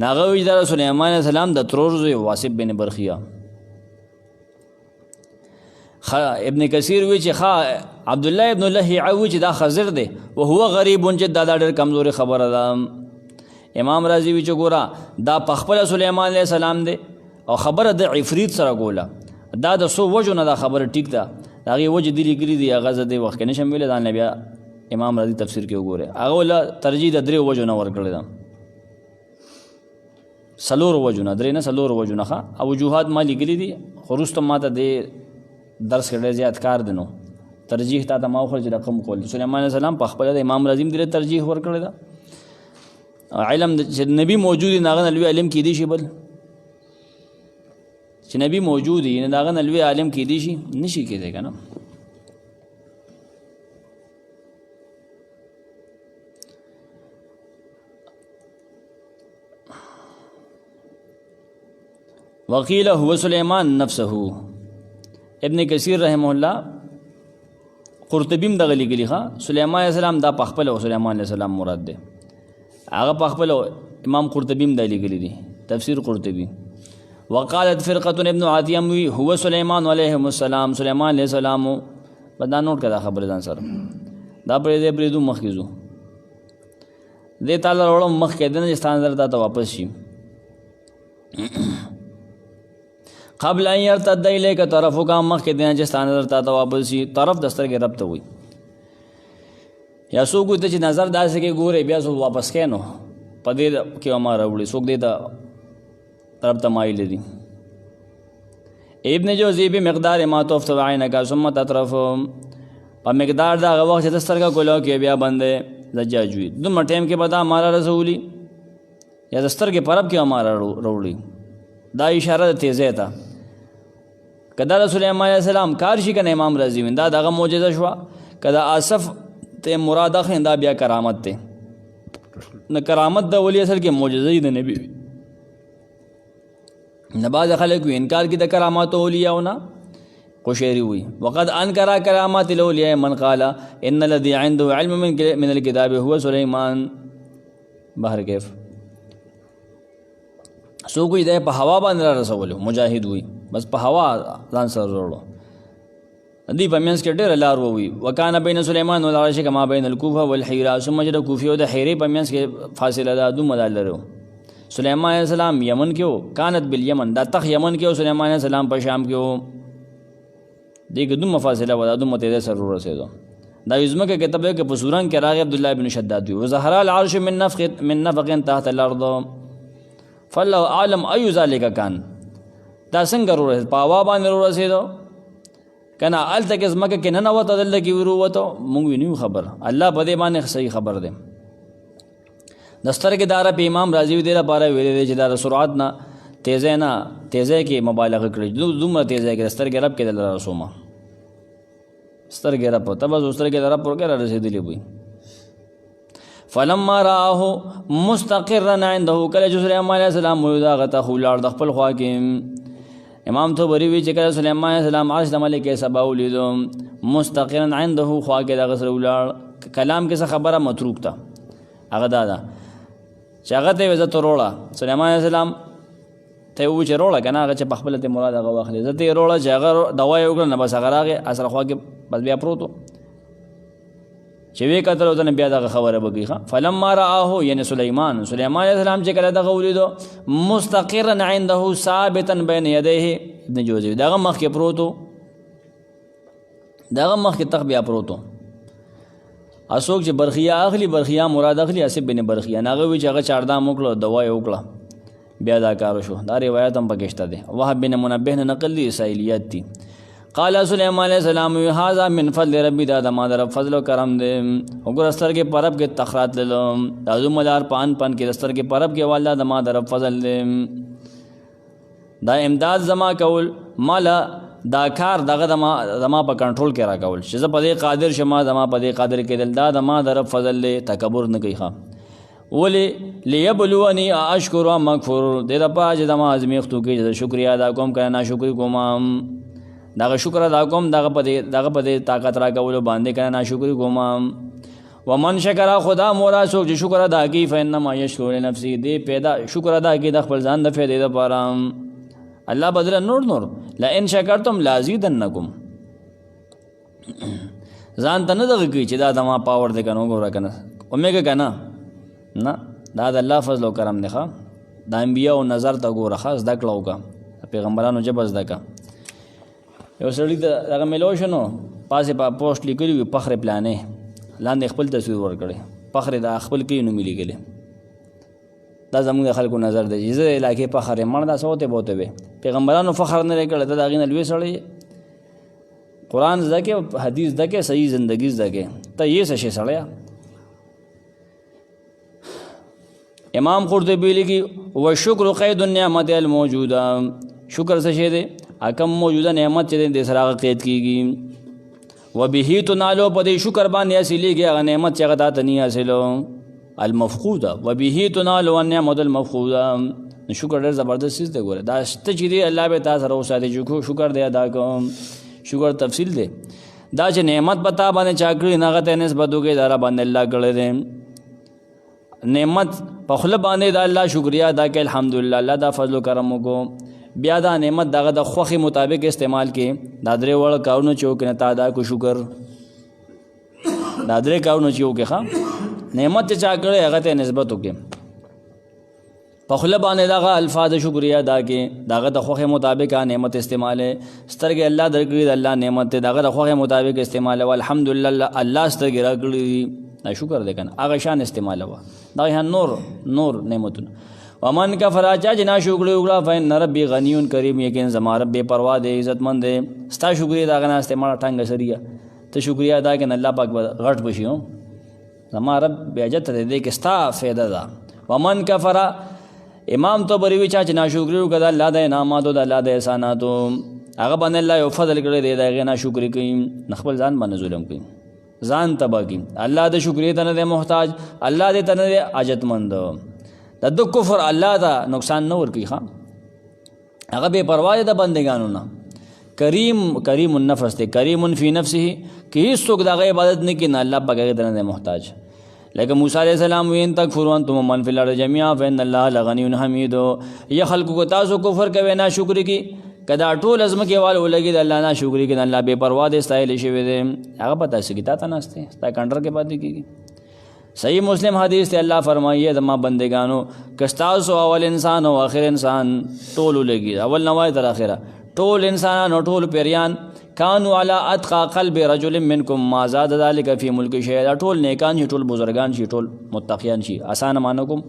ناغه وی د سليمان عليه السلام د ترور زوی واسب بن برخیه ابن کثیر وی چې عبد الله ابن لهيعه وی چې دا خضر دی او هو غریب چې دا ډېر کمزوري خبره ده امام رازی وی چې ګورا دا پخپل سليمان عليه السلام دی او خبره د عفریت سره کوله دا د سو وجو نه دا خبره ټیک ده هغه وجه دی لګری دی هغه زده وخت نه شامل ده نبی امام رازی تفسیر کې وګوره هغه ولا ترجیح د درې وجو نه ورکړل ده سلور وجو نه درې نه سلور وجو نه او وجوهات ما لګری دي خروست ماته د درس کې ډېر زیات کار دینو ترجیح تا ته ما خو چې رقم کول سليمان عليه السلام په خپل د امام رازی دی ترجیح ورکړل ده علم چې نبی موجود نه غن الوی علم کې دي شي بل چې نبی موجود نه دا غن الوی عالم کې دي شي نشي کېدای کنه وقیل هو سلیمان نفسه ابن کثیر رحمه الله قرطبیم دغه لګلی سلیمان علیہ السلام دا پخپل او سلیمان علیہ السلام مراد ده هغه پخپل امام قرطبیم د لګلی دي تفسیر قرطبی وقالت فرقه ابن عاطیم هو سلیمان علیه السلام سلیمان علیہ السلام بدا نوٹ کړه خبر ځان سره دا پرې دې پرې دو مخکېزو دې تعالی وروم مخ کې دنه ستان درته ته واپس شي قبل ان يرتد اليك طرفك مخ کې دنه ستان درته ته واپس شي طرف دستر کې رب ته وي یا څوک ته چې نظر داسې کې ګوره بیا سو واپس کینو پدې کې ما راوړي څوک دې ته طرف تمایل دي ابن جوزی به مقدار ما توفت عینک ثم تطرف په مقدار دا وخت چې سترګه کولو کې بیا باندې زجاجوي دومره ټیم کې بدا مارا رسولي یا سترګې پرب کې مارا وروړي دا اشاره تیزه تا کدا رسول الله علیه السلام کار شي کنه امام رازی دا دغه معجزه شو کدا اسف ته مراد خندا بیا کرامت ته نه کرامت د ولی اصل کې معجزه د نبی نباز خلق انکار کی د کرامات اولیاء نه قشيري وي وقد انكر کرامات الاولیاء من قال ان الذي عنده علم من الكتاب هو سليمان بهر کیف سو کوئی د په هوا باندې رسول مجاهد وي بس په هوا ځان سره وروړو دی په منځ کې ډېر لار وي وکانه بین سليمان او العرش کما بین الكوفه والحيره ثم جد کوفه او د حيره په منځ کې فاصله ده دومره لرو سليمان عليه السلام یمن کې وو کانت بالیمن دا تخ یمن کې وو سليمان عليه السلام په شام کې وو دغه دومره فاصله ودا دومره ته سر ورسېدو دا یزمکه کتاب کې په سوران کې راغی عبد الله بن شداد وي وظهر العرش من نفق تحت الارض فالله اعلم اي ذلك كان دا څنګه ورسېد په هوا باندې ورسېدو کنه ال تک یزمکه کې نه وته دل کې ورو وته مونږ وینو خبر الله په دې باندې صحیح خبر ده دستر کې دارا په امام رازی دی لپاره ویل چې دا سرعت نه تیزه کې مبالغه کړی دومره تیزه کې دستر کې رب کې دل رسومه ستر کې رب ته بس ستر کې رب ورګه رسیدلی وي فلما راه مستقرا عنده کله چې سليمان عليه السلام مودا غته خولار د خپل خوا کې امام تو بری وی چې کله سليمان عليه السلام عرش د ملک سبا ولیدو مستقرا عنده خوا کې د غسر ولار کلام کې څه خبره متروک تا هغه دا چې هغه ته عزت وروړه سليمان عليه السلام ته و چې وروړه کنه هغه چې په خپل ته مراد هغه واخلې عزت یې وروړه چې هغه دوا یې وکړه نه بس هغه راغی اصل خوا کې بس بیا پروتو چې وی کتل ودن بیا دغه خبره وکړي فلما راه یعنی سليمان عليه السلام چې کله دغه ولیدو مستقرا عنده ثابتا بين يديه ابن جوزی دغه مخ کې پروتو دغه مخکې تخت بیا پروتو اسوک چې برخیا اخلي برخیا مراد اخلي اسب بن برخیا هغه وی چې هغه چاردام وکړو دوا یې وکړه بیا دا کار شو دا روایت هم پکې شته ده وهب بن منبه نه نقل دي اسرائیلیات دي قال سليمان عليه السلام هذا من فضل ربي دا ما در فضل و کرم دے وګور استر کې پرب کې تخرات للو دازو مدار پان کې استر کې پرب کې والله دا ما در فضل دے دا امداد زما کول مالا دا کار دغه زما په کنټرول کې را کول چې زه په دې قادر شمه زما په دې قادر کې دل دا زما در فضل له تکبر نه کوي ښا ولی لیبلونی اشکر ام مغفور دې د پاج زما ازمیختو کې شکریا ادا کوم کنه ناشکری کوم دغه شکر ادا کوم دغه په دې طاقت را کول باندې کنه ناشکری کوم ومن شکر خدا مورا سوک چې شکر ادا کی فینما یشکر لنفسی دې پیدا شکر ادا کی د خپل ځان د فائدې لپاره الله بدل نور لئن شکرتم لازیدنکم ځان ته نه دغه کی چې دا دما پاور دې کنه وګوره کنه اومېګه کنه نه دا د الله فضل او کرم نه ښه د انبیاء او نظر ته ګوره خاص د کړو کا پیغمبرانو جبز دکا یو سړی دغه ملو شنو پاسه په پوسټ لیکلی فخر پلانې لاندې خپل تصویر ورکړي فخر د خپل کې نو ملي ګله دا زموږ خلکو نظر دی چې علاقې فخر مړ دا سوته بوته وي پیغمبرانو فخر نه کړل دا غینه لوي سړی قرآن زکه حدیث دکه صحیح زندگی زکه ته یې څه شي سړیا امام قرطبی لیکي وشکر قید النعمت الموجوده شکر څه شی دی اکم موجوده نعمت چې د سره قید کیږي وبه تنالو په دې شکر باندې حاصلېږي هغه نعمت چې هغه ته نه حاصلو المفقوده وبه تنالو النعمت المفقوده شکر ډېر زبردست څه دی ګوره دا شته چې دی الله به تاسو سره اوساته شکر دی ادا کوم شکر تفصیل دی دا چې نعمت پتا باندې چاکړي نه غته نسبت وکړي دا باندې الله کړی دی نعمت په خپل باندې دا الله شکریا ادا کوي الحمدلله الله دا فضل و کرم وکړو بیا دا نعمت دغه د خوخي مطابق استعمال کې دا درې وړ کارونه چوک نه تا دا کو شکر دا درې کارونه چوک ښه نعمت چا کړي هغه ته نسبت وکړي په خپل باندې دغه الفاظ شکریا ادا کې دغه د خوخي مطابق نعمت استعمال سترګې الله درکړي د الله نعمت دغه د خوخي مطابق استعمال والحمدلله الله سترګې راکړي دا شکر دې کنه هغه شان استعمال وا دا نور نعمتونه ومن کفر چا جنا شکر وکړه فین ربی غنیون کریم یقین زما رب بے پروا دے عزت مند دے ستا شکریا دا غنا استعمال ټنګ سریا ته شکریا ادا کین الله پاک غټ بشیو زما رب بے عزت دے کې ستا فائدہ دا ومن کفر امام طبری وی چا جنا شکر وکړه الله د انعاماتو د الله د احساناتو هغه باندې الله یو فضل کړی دی دا غنا شکر کوي نخبل ځان باندې ظلم کوي ځان تبا کوي الله د شکریا ته نه محتاج الله دې ته نه حاجت مند د کفر الله دا نقصان نه ورکی ښا هغه بے پروا ده بندگانو نه کریم النفس ته کریم فی نفسه کی څوک د عبادت نه کین الله پاک دې نه محتاج لکه موسی علیہ السلام وین تکفروا انتم من فی الارض جميعا فان الله لغنی حمید یا خلق کو تاسو کفر کوي نه شکر کی کدا ټول ازم کې والو لګي د الله نه شکر کی الله بے پروا دې استایل شي وي هغه پتا سګیتا ته نهسته ستا کنټر کې پاتې کیږي صحیح مسلم حدیث ته الله فرمایي زما بندگانو کستاسو اول انسان او اخر انسان ټول لګي اول نوای تر اخره ټول انسانانو ټول پیریان کانوا علی اتقى قلب رجل منکم ما زاد ذلك فی ملک شیء ټول نیکان شي ټول بزرگان شي ټول متقیان شي آسان مانو کوم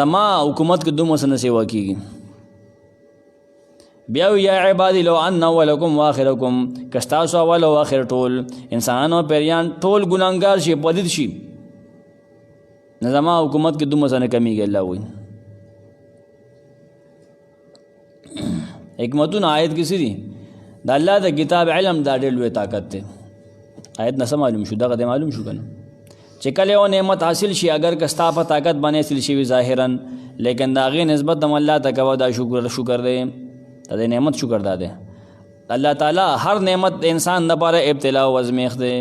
زما حکومت کې دوه مسنه سیوا کیږي بیا یا عبادی لو ان اولکم واخرکم کستاسو اول او اخر ټول انسانانو پیریان ټول ګناګار شي پدید شي نظام حکومت کې دوه مسنه کمیږي الله وایي حکمتونه آیت کې سړي د الله د کتاب علم دا ډېر لوی طاقت دی آیت نه معلوم شو دغه معلوم شو کنه چې کله یو نعمت حاصل شي اگر کستا په طاقت باندې حاصل شي ظاهرا لیکن دا غي نسبت د الله ته کوي دا شکر دی دا نعمت شکر داده الله تعالی هر نعمت انسان د لپاره ابتلا او ازمیخت دی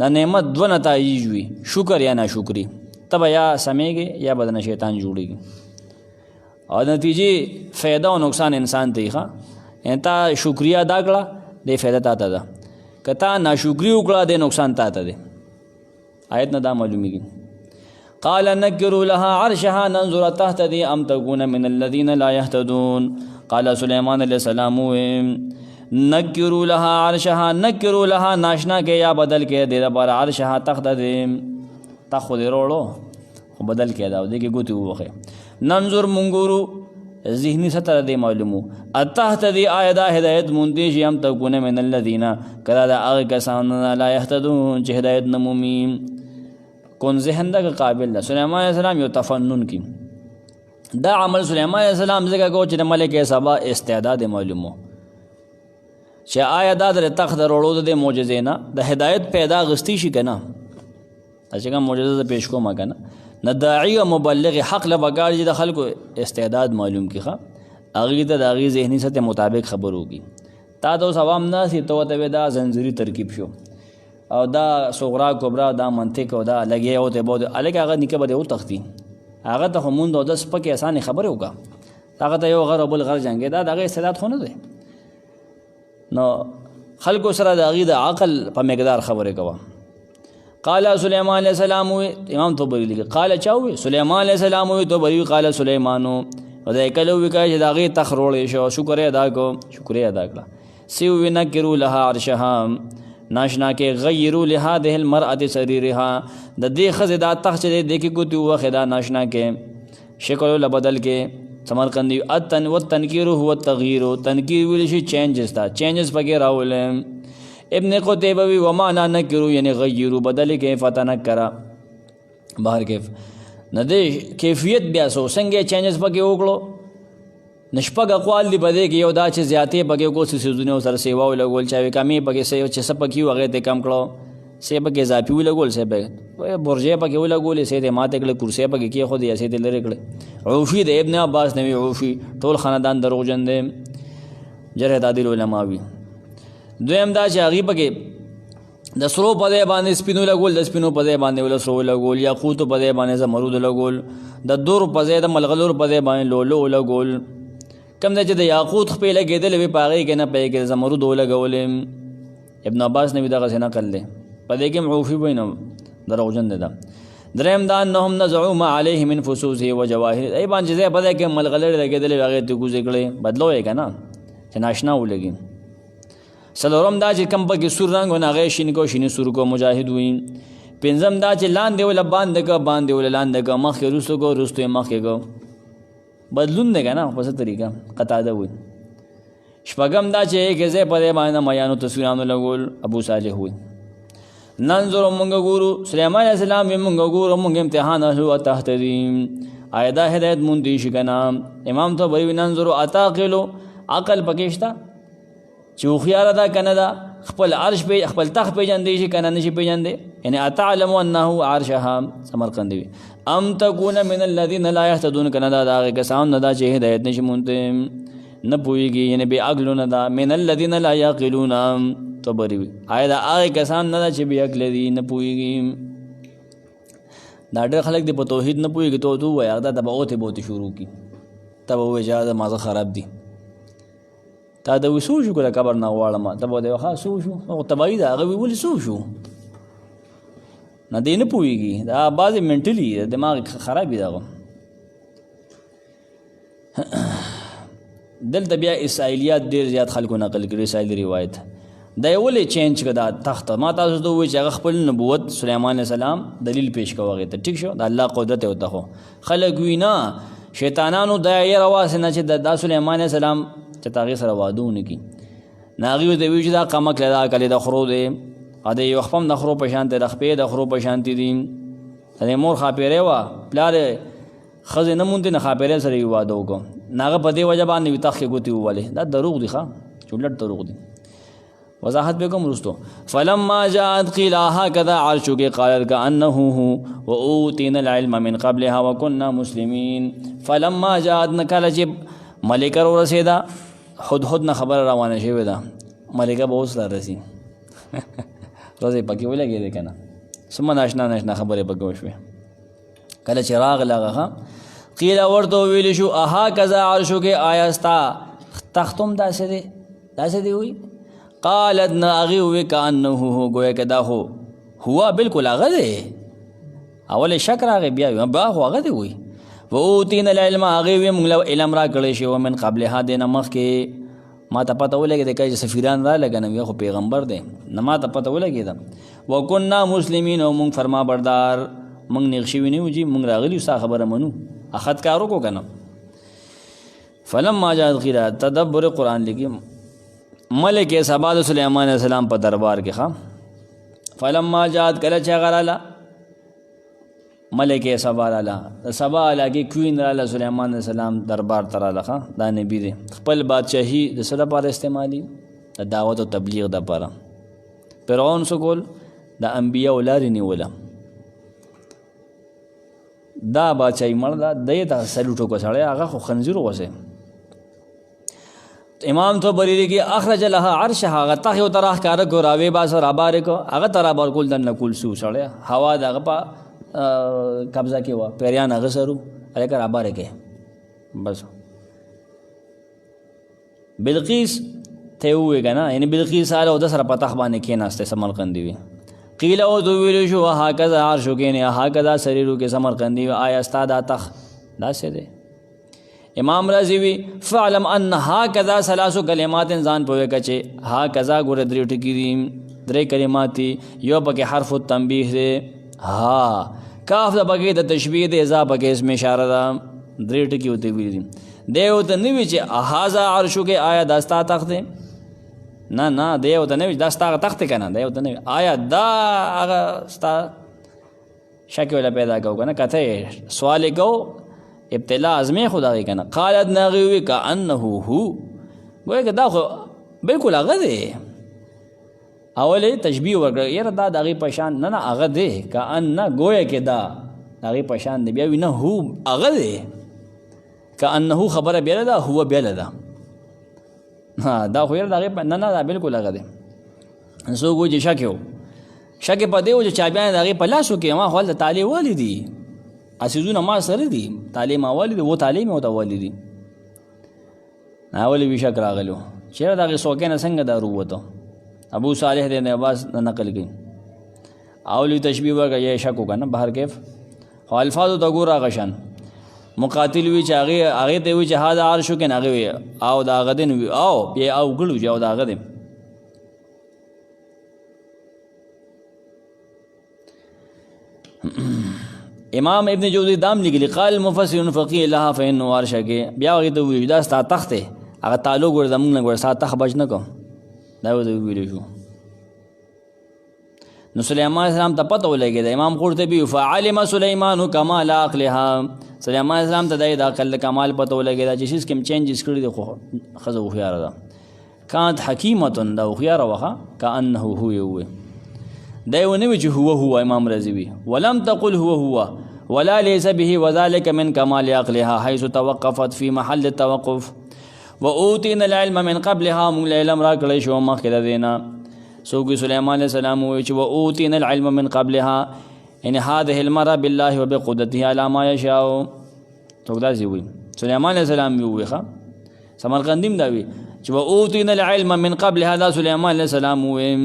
دا نعمت دو نتایج وي شکر یا ناشکری تب یا سمېږي یا بدن شیطان جوړيږي او نتیجې فائدہ او نقصان انسان ته ښه انتا شکریا ادا کړه د فائدہ تا ته ده کتا ناشکری وکړه د نقصان تا ته ده آیت نه دا معلومیږي قال نكروا لها عرشها ننظر تهتدي ام تكون من الذين لا يهتدون قال سليمان عليه السلام نکرو لها عرشها نکرو لها ناشنا کې یا بدل کې دې لپاره عرشها تخت دې تخت دې وروړو خو بدل کې دا دې کې ګوتې ووخې ننظر منګورو ذهني سطر دې معلومو اتحت دې آیا دا هدایت مونږ شي هم تکونه من الذین کدا دا هغه کسان لا یهتدون چې هدایت نه مومي کون ذهن دا قابل ده سلیمان علیه السلام یو تفنن کی دا عمل سلیمان علیه السلام ځکه کو چې د ملک سبا استعداد معلومو چې آیا دا د تخت وروړو د معجزې نه د هدایت پیدا غستی شي کنه چې کوم معجزه پیش کومه کنه نه داعی او مبلغ حق له بګار چې د خلکو استعداد معلوم کیخه هغه ته د هغه ذهني سطح مطابق خبر ہوگی تا د عوام نه سي ته دا زنجیري ترکیب شو او دا صغرا کبرا دا منطق او دا لګي او ته بود الګ هغه نکه بده او تختی هغه ته همون د سپکه اسانه خبره وکا هغه ته یو غر بل غر جنگي دا دغه استعداد خونه ده نو خلکو سره د هغه د عقل په مقدار خبره کوا قال سليمان عليه السلام امام طبري لیکي قال چاوي سليمان عليه السلام تو بری قال سليمانو خدای کله وکای چې داغه تخرول شو شکر ادا کو شکر ادا کړه سیو ونکرو لها عرشها ناشنا کې غیرو لهذه المرأه سريرها د دې خزه دا تخت دې کې کوتي وخدا ناشنا کې شکل له بدل کې سمرقندی اتن والتنکیر هو التغییر تنکیر ویل شي چینجز تا چینجز پکې راول ابن قتيبه وی ومانا نکرو یعنی غیرو بدل کې فتنکرا بهر کې نه دې کیفیت بیا سو څنګه چینجز پکې وکړو نشپګ اقوال دی بده کې یو دا چې زیاتې پکې کو سيزونه سره سیوا ولګول چاوي کمی پکې سیو چې سپکې وغه ته کم کړو سی پکې اضافي ولګول سی به برجه پکې ولګول سی ته ماته کړه کرسي پکې کې خو دې اسې ته لری کړه عوفي د ابن عباس نوی عوفي ټول خاندان دروغجن دي جره تعدیل علماء وی دویم دا چې هغه پکې د سرو په دې باندې سپینو لګول د سپینو په دې باندې ول سرو لګول یا قوت په دې باندې زمرود لګول د دور په دې د ملغلور په دې باندې لولو لګول کم چې د یاقوت خپل لګیدل وی پاغي کې نه پې کې زمرود لګول ابن عباس نبی دا غسنه کړل په دې کې معوفي وینم دروغجن ده دریم دا انهم نزعوا ما عليه من فسوسه وجواهر ای باندې ځای په دې کې ملغلر لګیدل هغه ته کوزې کړي بدلو یې کنه چې ناشنا ولګي سلورم دا چې کم پکې سور رنگ ونغه شین کو شین سور کو مجاهد وي پنځم دا چې لاندې ول باندې ول لاندې کا مخ روسو کو روستو مخ کې بدلون نه کنه په څه طریقه قطاده وي شپږم دا چې کې زه په باندې میانو تصویرانو لګول ابو صالح وي ننظر مونږ ګورو سليمان عليه السلام مونږ ګورو مونږ امتحان هو تحتریم آیدا هدایت مونږ دي شي کنه امام ته وی ننظر اتاقلو عقل پکېشتا چې خيار ادا کنه دا خپل عرش په خپل تخت په جن دي شي کنه نشي په جن دي یعنی اتعلم انه عرشها سمرقندی ام تكون من الذين لا يهتدون کنه دا کسان نه دا چې هدایت نشي مونږ نه پويږي یعنی به عقل نه دا من الذين لا يعقلون تبری آیا دا هغه کسان نه چې به عقل دي نه پويږي دا ډېر خلک د توحید نه پويږي ته وایي دا د بوته بوته شروع کی تب وې جاده مازه خراب دي تا دا وسو شو کله قبر نه واړم ته به دا ښه سو شو او تبعید هغه ولې سو شو نه دی نه پويږي دا بعض منټلی دماغ خراب دی دا دلته بیا اسرائیلیات ډیر زیات خلکو نقل کړي اسرائیلی روایت دا ولې چینج کړه تخت ما تاسو ته وایي چې خپل نبوت سليمان عليه السلام دلیل پیش کوي ته ټیک شو د الله قدرت او ته خلک وینا شیطانانو دا یې رواسنه چې د سليمان عليه السلام چې تاغي سره وادونه کی ناغي د ویج دا قمک لدا کله د خرو دی ا د یو خپم د خرو په شان ته د خپې د خرو په شان دي د مور خاپیره وا پلار خزینه مونږ نه خاپیره سره یو واده وکم ناغه په دې وجه باندې وتاخ کوتی واله دا دروغ دي ښا چولټ دروغ دي وضاحت به کوم رستو فلما جاءت قيل هكذا عرشك قالت كانه هو واوتينا العلم من قبلها وكنا مسلمين فلما جاءت نکاله ملکه ورسیدا خود نه خبر روانه شوی دا ملکه به اوس راسي روزي پکې ولګي کنه سم ناشنا خبره پکې وشوه کله چراغ لغه قیل ورته ویل شو اها کذا عرشو کې آیاستا تختم داسه دی وی قالت ناغي وی کانه هو گویا کدا هو بالکل هغه دی اول شک راغی بیا با هغه دی وی و اوتین العلم هغه وی موږ له علم را کړی شو من قبل هدا مخ کې ما ته پته ولګېده که چې سفیران راله که نه خو پیغمبر دی نه ما ته پته ولګېده وکنا مسلمین او مونږ فرما بردار مونږ نیغ شوي نه یو جي مونږ راغلي ستا خبره منو اخد کار وکړو که نه فلما جاءت قیرا تدبر قرآن لیکي ملک سبا د سلیمان علیه السلام په دربار کې ښه فلما جاءت کله چې هغه راله ملک سبا راله د سبا علاقې کوین راله سلیمان علیه السلام دربار ته راله ښه دا نبي دی خپل بادشاهي د څه لپاره استعمالي د دعوت او تبلیغ دپاره فرعون څه کول د انبیاءو لارې نیوله دا بادشاهي مړ ده دی ته سلوټ وکړه سړی هغه خو خنزیر وغوځې امام تو بریری کی اخرج لها عرشها هغه تخ یو طرح ښکاره کړو راوې باسه رابارې کړو هغه ته رابار کول دننه کول سو سړی هوا د هغه په قبضه کې وه پیریان هغه سرو هلکه رابارې کې بس بلقیس ته یې ووایې که نه یعنې بلقیس راله او د سره په تخت باندې کېناستې سمرقندي وي قیل او تو ویلو شو هاکذا عرشو کې نه هاکذا سریرو کې سمرقندي وي آیا ستا دا تخت داسې دی امام رازی وی فعلم ان هاکذا ثلاث کلمات ځان پوهه کچې هاکذا ګوره درې ټکي دي درې کلمات دي یو پکې حرف التنبیه دی ها کاف د پکې د تشبیه دی ځا پکې اسم اشاره ده درې ټکي وته ویلي دي دی ورته نه وي چې هذا عرشو کې آیا دا ستا تخت دی نه نه دی ورته نه وي دا ستا تخت دی که نه دی ورته نه وي آیا دا هغه ستا شک ولا پیدا کوو که نه کته سوال یې کوو ابتلا ازمې خو دغې که نه قالت ناغې ووي کانه هو ګویا که دا خو بلکل هغه دی اول یې تشبیه ورکړه یاره دا د هغې په شان نه نه هغه دی کانه ګویا کې دا د هغې په شان دی بیا وي نه هو هغه دی کانه خبره بیله ده هو بیله ده دا خو یاره د هغې نه نه دا بلکل هغه دی څوک وایي چې شک یې و شک یې په دې و چې چابیان د هغې په لاسو کې ما خو هلته تالې والي دي اسیزونه ما سره دي تعلیم اولی دی و تعلیم او اولی دی اولی وی شک راغلو چیرې دغه سوکې نه څنګه دا وروته ابو صالح دې نه باز نقل کړي اولی تشبیه ورکړه یې شک وکنه بهر کیف خو الفاظ ته ګور غشن مقاتل وی چې هغه ته وی چې هاذا عرشو کې نه وی او دا غدن وی او بیا او ګلو جو دا غدن امام ابن جوزی دام لګلی قال مفسر فقيه لها فإنه عرشه کې بیا هغې ته وویل دا ستا تخت دی هغه تعلق ګوره زمونږ نه ګوره ستا تخت بچ نه کوم دا ورته وویلی شو نو سلیمان السلام ته پته ولګېده امام قرطبي فعلم سلیمان کمال عقلها سلیمان السلام ته د عقل د کمال پته ولګېده چې شیز کې چینجز کړي دي خو ښځه هوښیاره ده کانت حکیمتن دا هوښیاره وه کانه هو یې ووی دا یې ونه وي چې هو امام رازي وي ولم تقل هو ولا ليس به وذلك من كمال عقلها حيث توقفت في محل التوقف واوتينا العلم من قبلها موږ علم را کړی شو مخکې د دې نه څوک سلیمان علیه السلام ووایي چې واوتينا العلم من قبلها یعنې هذه المرة بالله وبقدرته على ما يشاء څوک داسې وایي سلیمان علیه السلام یې ووایي ښه سمرقندي هم دا وایي چې واوتينا العلم من قبلها دا سلیمان علیه السلام ووایي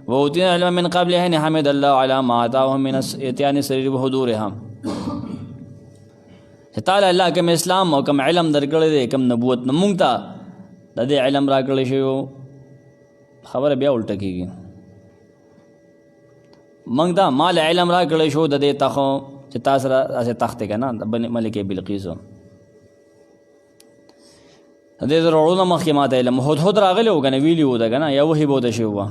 ووتينا العلم من قبلها ان حمد الله على ما آتاهم من اتيان السرير وحضورها تعالی الله کوم اسلام او کوم علم درکړی دی کوم نبوت نه مونږ ته د دې علم راکړی شوی خبره بیا الټه کېږي مونږ ته مال علم راکړی شو د دې تخو چې تا سره داسې تخت دی که نه د ملکې بلقیس د دې زره وړونه مخکې ما ته علم هدهد راغلی و که نه ویلي و ده که نه یا وحي به ورته شوی وه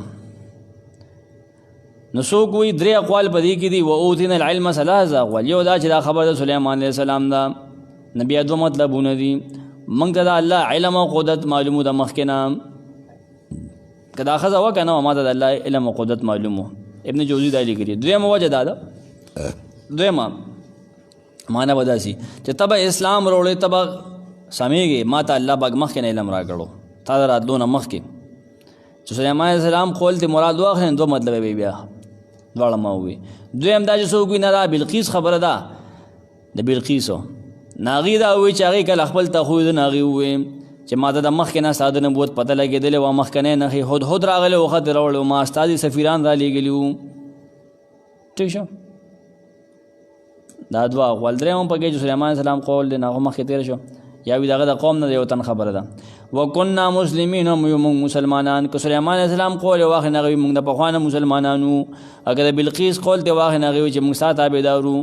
نو څوک وایي درې اقوال په دې کې دي واوتینا العلم ثلاثه اقوال یو دا چې دا خبر د سلیمان علیه السلام ده نه بیا دوه مطلبونه دي موږ ته د الله علم او قدرت معلومو ده مخکې نه که دا ښځه وه که نه ما ته د الله علم او قدرت معلومو ابن جوزي دا لیکلي دویمه وجه دا ده دویمه معنی به داسې چې ته به اسلام راوړې ته به سمیږې ما ته الله پاک مخکې نه علم راکړو تا د راتلو نه مخکې چې سلیمان علیه السلام قول ته مراد واخلې دوه مطلب به بیا دواړه ما ووي دویم دا چې څوک وي نه دا بلقیس خبره ده د بلقیسو ناغي دا ووایي چې هغې کله خپل تخوی د ناغي ووایي چې ما ته د مخکې نه ستا د نبوت پته لګېدلې وه مخکنی نښې هدهد راغلی و خط یې راوړی و ما استازي سفیران را لېږلي وو ټیک شو دا دوه اقوال درېیم هم پکې چې سلیمان علیه السلام قول دی نه هغه مخکې تېره شو یا وی دغه د قوم نه یو تن خبره ده. وکنا مسلمین هم یو موږ مسلمانان. که سلیمان علیه السلام قول واخې نه غوي موږ د پخوانه مسلمانانو. اگر د بلقیس قول ته واخې نه غوي چې موږ ستا تابعدارو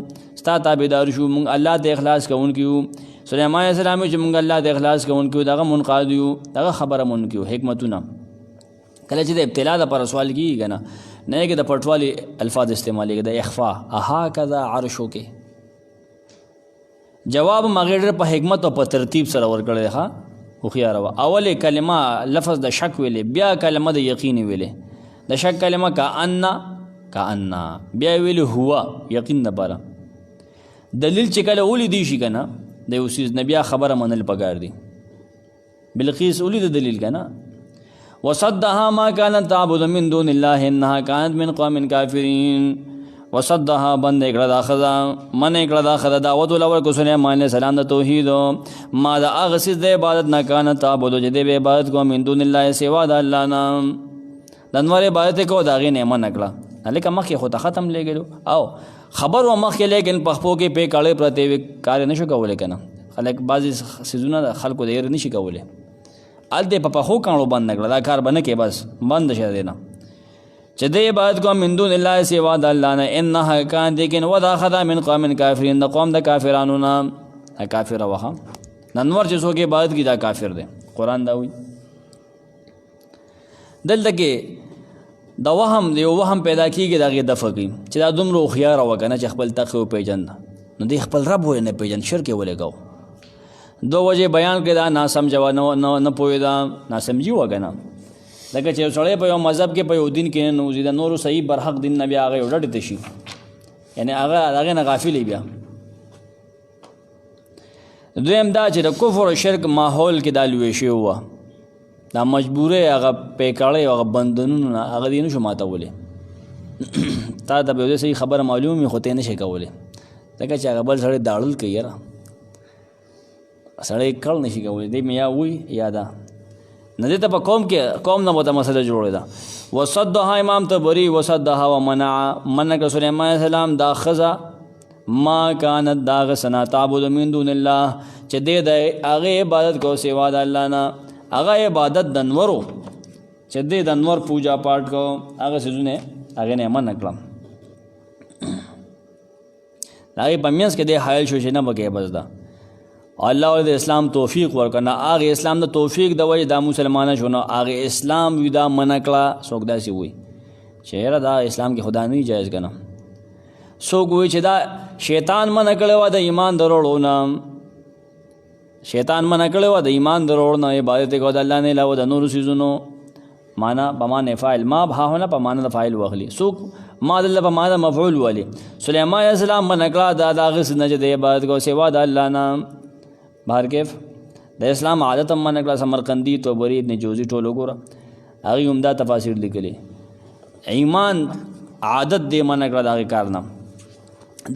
ستا تابعدار شو موږ الله ته اخلاص کوونکي یو. سلیمان علیه السلام چې موږ الله ته اخلاص کوونکي یو دغه منقاد یو دغه خبره مونږ یو حکمتونه. کله چې د ابتلا لپاره سوال کیږي که نه نه کې د پټوالي الفاظ استعمالېږي د اخفا اها کذا عرشو کې جواب مغیر په حکمت او په ترتیب سره ورکړی ښه هوښیاره وه. اول کلمه لفظ د شک ویلې بیا کلمه د یقین ویلې. د شک کلمه کأن بیا ویلې هو یقین دپاره. دلیل چې کله ولیدی شي که نه د یو څیز نه بیا خبره منل پکار دي. بلقیس ولید دلیل که نه وصدها ما كانت تعبد من دون الله انها كانت من قوم كافرين. وصدها بند اکړه دا خدا من اکړه دا خدا دعوت ولور کو سليمان عليه السلام د توحید ما دا اغسیز د عبادت نه کانت تعبد چې د عبادت کو من دون الله سوا د الله نام د انوار عبادت کو دا غي نه من اکړه الکه مخه خو ته ختم لګلو او خبر و مخه لیکن پخپو کې په کاله پرته کار نشو کولای کنه خلک بعضی سيزونه خلکو دیر نشي کولای الته په پخو کانو بند نکړه دا کار بنه کې بس بند شه دینا چې د عبادت کو من دون الله سوا د الله نه انها کان لیکن ودا خدا من قوم کافرین د قوم د کافرانو نام کافر وها ننور چې څوک عبادت کی دا کافر دی قران دا وی دلته کې د وهم دی وهم پیدا کیږي دغه دفع کی چې دا دومره خيار وکنه چې خپل تخو پیجن نو دی خپل رب و نه پیجن شرک ولګاو دو وجه بیان کړه دا ناسمجو نه پوهیدا ناسمجي وګنه لکه چې سړی په یو مذهب کې په یو دین کې نه وزیدا نورو صحیح برحق دین نه بیا هغه وړل دي شي یعنی هغه نه غافل بیا. دویم دا چې د کفر او شرک ماحول کې دالوي شي هوا دا مجبوره هغه پیکاړې هغه بندونو هغه دین شو ماتولې تا ته به صحیح خبره معلومه خو ته نشي کولې لکه چې هغه بل سړی داړل کوي یاره سړی کړ نشي کولای دی میا وی یادا نه دې ته په قوم نه مته مسله جوړه ده. وصدها امام تبری وصدها ومنع منع سليمان عليه السلام دا خزا ما كانت داغ سنا تعبد من دون الله چې دې د هغه عبادت کو سوا د الله نه هغه عبادت د انورو چې دې د انور پوجا پاٹ کو هغه سونه هغه نه منع کړم هغه پمینس کې دې حایل شو چې نه بګي بس دا الله ول اسلام توفیق ورکنه هغه اسلام د توفیق د وجه د مسلمانانو شونه هغه اسلام ودا منکړه څوک داسي وي چیرې دا اسلام کې خدا نه جایز کنه څوک وي چې دا شیطان منکړه و د ایمان درولو نه شیطان منکړه و د ایمان درولو نه عبادت کو د الله نه علاوه د نور سيزونو معنا بمانه فاعل ما بهونه په معنا د فاعل واخلي څوک ما دل په معنا مفعول ولي سليمان عليه السلام منکړه دا غس نه د عبادت کو سوا د الله نه بهر کیف د اسلام عادت هم منکړه سمرقندی توبری ابن جوزی ټولو ګوره هغه عمده تفاسیر لیکلي ایمان عادت دې منکړه دا کار نه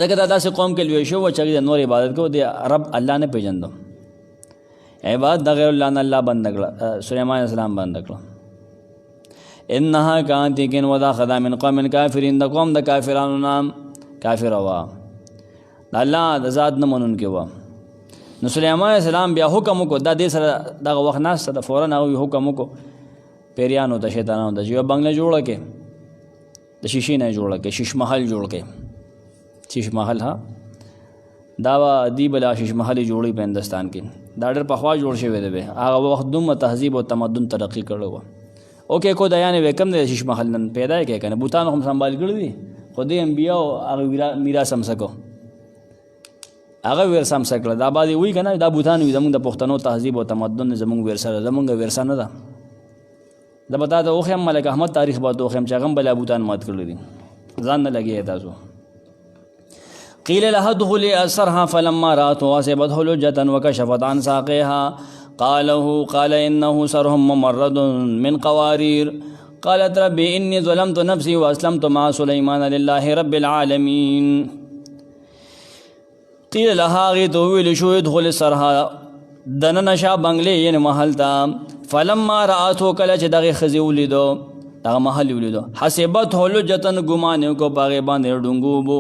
دغه داسې قوم کې لوي شو چې د نور عبادت کو د رب الله نه پیژندو عبادت د غیر الله نه الله بند کړه سليمان عليه السلام بند کړه انها كانت كن ودا خدا من قوم کافرین د قوم د کافرانو نام کافر وا الله د ذات نه مونږ کې وا نو سليمان عليه السلام بیا حکم کو د دې سره دغه وخت ناس ته فورا هغه حکم کو پیریانو ته شیطانانو د یو بنگله جوړه کې د شیشې نه جوړه کې شیش محل جوړ کې شیش محل ها دا دی بلا شیش محل جوړي په هندستان کې دا ډېر په خوا جوړ شوی دی هغه وخت دومره تهذیب او تمدن ترقی کړو اوکې کو دایانه وکم د شیش محل نن پیدا کې کنه بوتان هم سنبال کړی دي خو دې انبیاء هغه میراث هم سکو هغه ورسم سکړه دا باندې وی کنه دا بوتان وي زمونږ د پښتنو تهذیب او تمدن زمونږ ورسه نه ده دا بتا ته اوخم ملک احمد تاریخ با تو خم چغم بلا بوتان مات کړل دي ځان نه لګي تاسو قيل لها ادخلي اسرها فلما رات واسبت حلجه وكشفت عن ساقها قال انه سرهم ممرد من قوارير قالت ربي اني ظلمت نفسي واسلمت مع سليمان لله رب العالمين قيل لها غيت ويل شو ادخل سرها دنا نشا بنگلې یې محل تا فلما راتو کله چې دغه خزي ولیدو دغه محل ولیدو حسبت حلجتن ګمان کو باغې باندې ډنګو بو